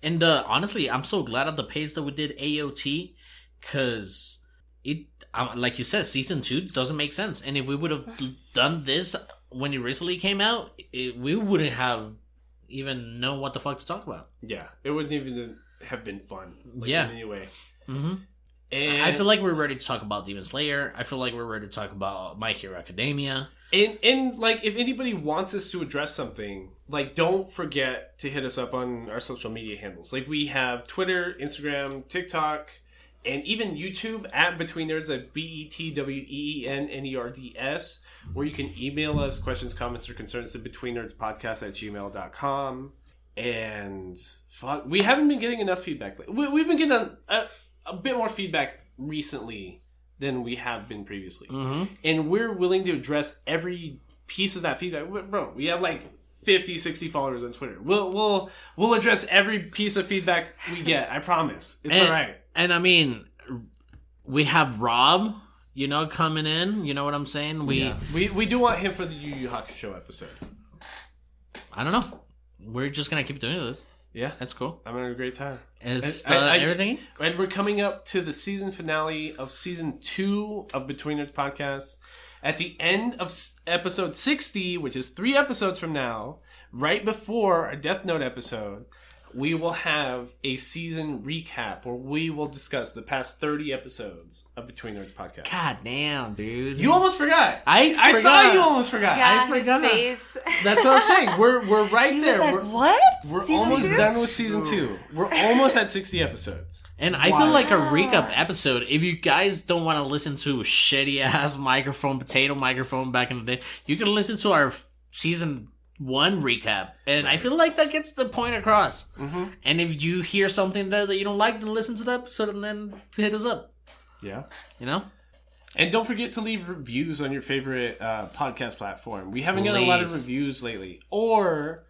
And honestly, I'm so glad at the pace that we did AOT, because it, like you said, season 2 doesn't make sense. And if we would have done this when it recently came out, we wouldn't have even known what the fuck to talk about. Yeah, it wouldn't even have been fun. Like, yeah. In any way. Mm-hmm. And I feel like we're ready to talk about Demon Slayer. I feel like we're ready to talk about My Hero Academia. And like, if anybody wants us to address something, like, don't forget to hit us up on our social media handles. Like, we have Twitter, Instagram, TikTok, and even YouTube at Between Nerds at BETWEENNERDS, where you can email us questions, comments, or concerns to betweennerdspodcast@gmail.com. And fuck, we haven't been getting enough feedback. We've been getting a bit more feedback recently than we have been previously. Mm-hmm. And we're willing to address every piece of that feedback. Bro, we have like 50, 60 followers on Twitter. We'll address every piece of feedback we get. I promise. It's all right. And I mean, we have Rob, coming in. You know what I'm saying? We do want him for the Yu Yu Hakusho episode. I don't know. We're just gonna keep doing this. Yeah, that's cool. I'm having a great time. Everything? And we're coming up to the season finale of season 2 of Between Nerds Podcast. At the end of episode 60, which is 3 episodes from now, right before our Death Note episode, we will have a season recap where we will discuss the past 30 episodes of Between Nerds Podcast. God damn, dude. You almost forgot. I saw you almost forgot. Yeah, I forgot. his face. That's what I'm saying. We're right He there. was like, what? We're Season almost 2? done with season 2. We're almost at 60 episodes. And I feel like a recap episode, if you guys don't want to listen to shitty ass potato microphone back in the day, you can listen to our season 1 recap. And I feel like that gets the point across. Mm-hmm. And if you hear something that you don't like, then listen to the episode and then hit us up. Yeah. And don't forget to leave reviews on your favorite podcast platform. We haven't got a lot of reviews lately. Or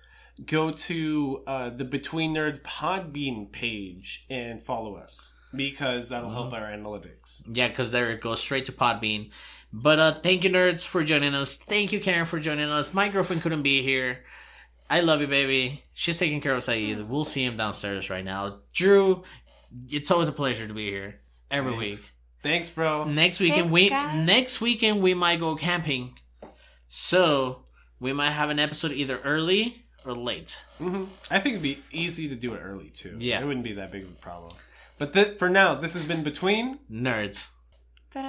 go to the Between Nerds Podbean page and follow us, because that'll help our analytics. Yeah, because there it goes straight to Podbean. But thank you, nerds, for joining us. Thank you, Karen, for joining us. My girlfriend couldn't be here. I love you, baby. She's taking care of Saeed. We'll see him downstairs right now. Drew, it's always a pleasure to be here every week. Thanks, bro. Next weekend we might go camping. So we might have an episode either early or late. Mm-hmm. I think it'd be easy to do it early, too. Yeah. It wouldn't be that big of a problem. But for now, this has been Between Nerds. But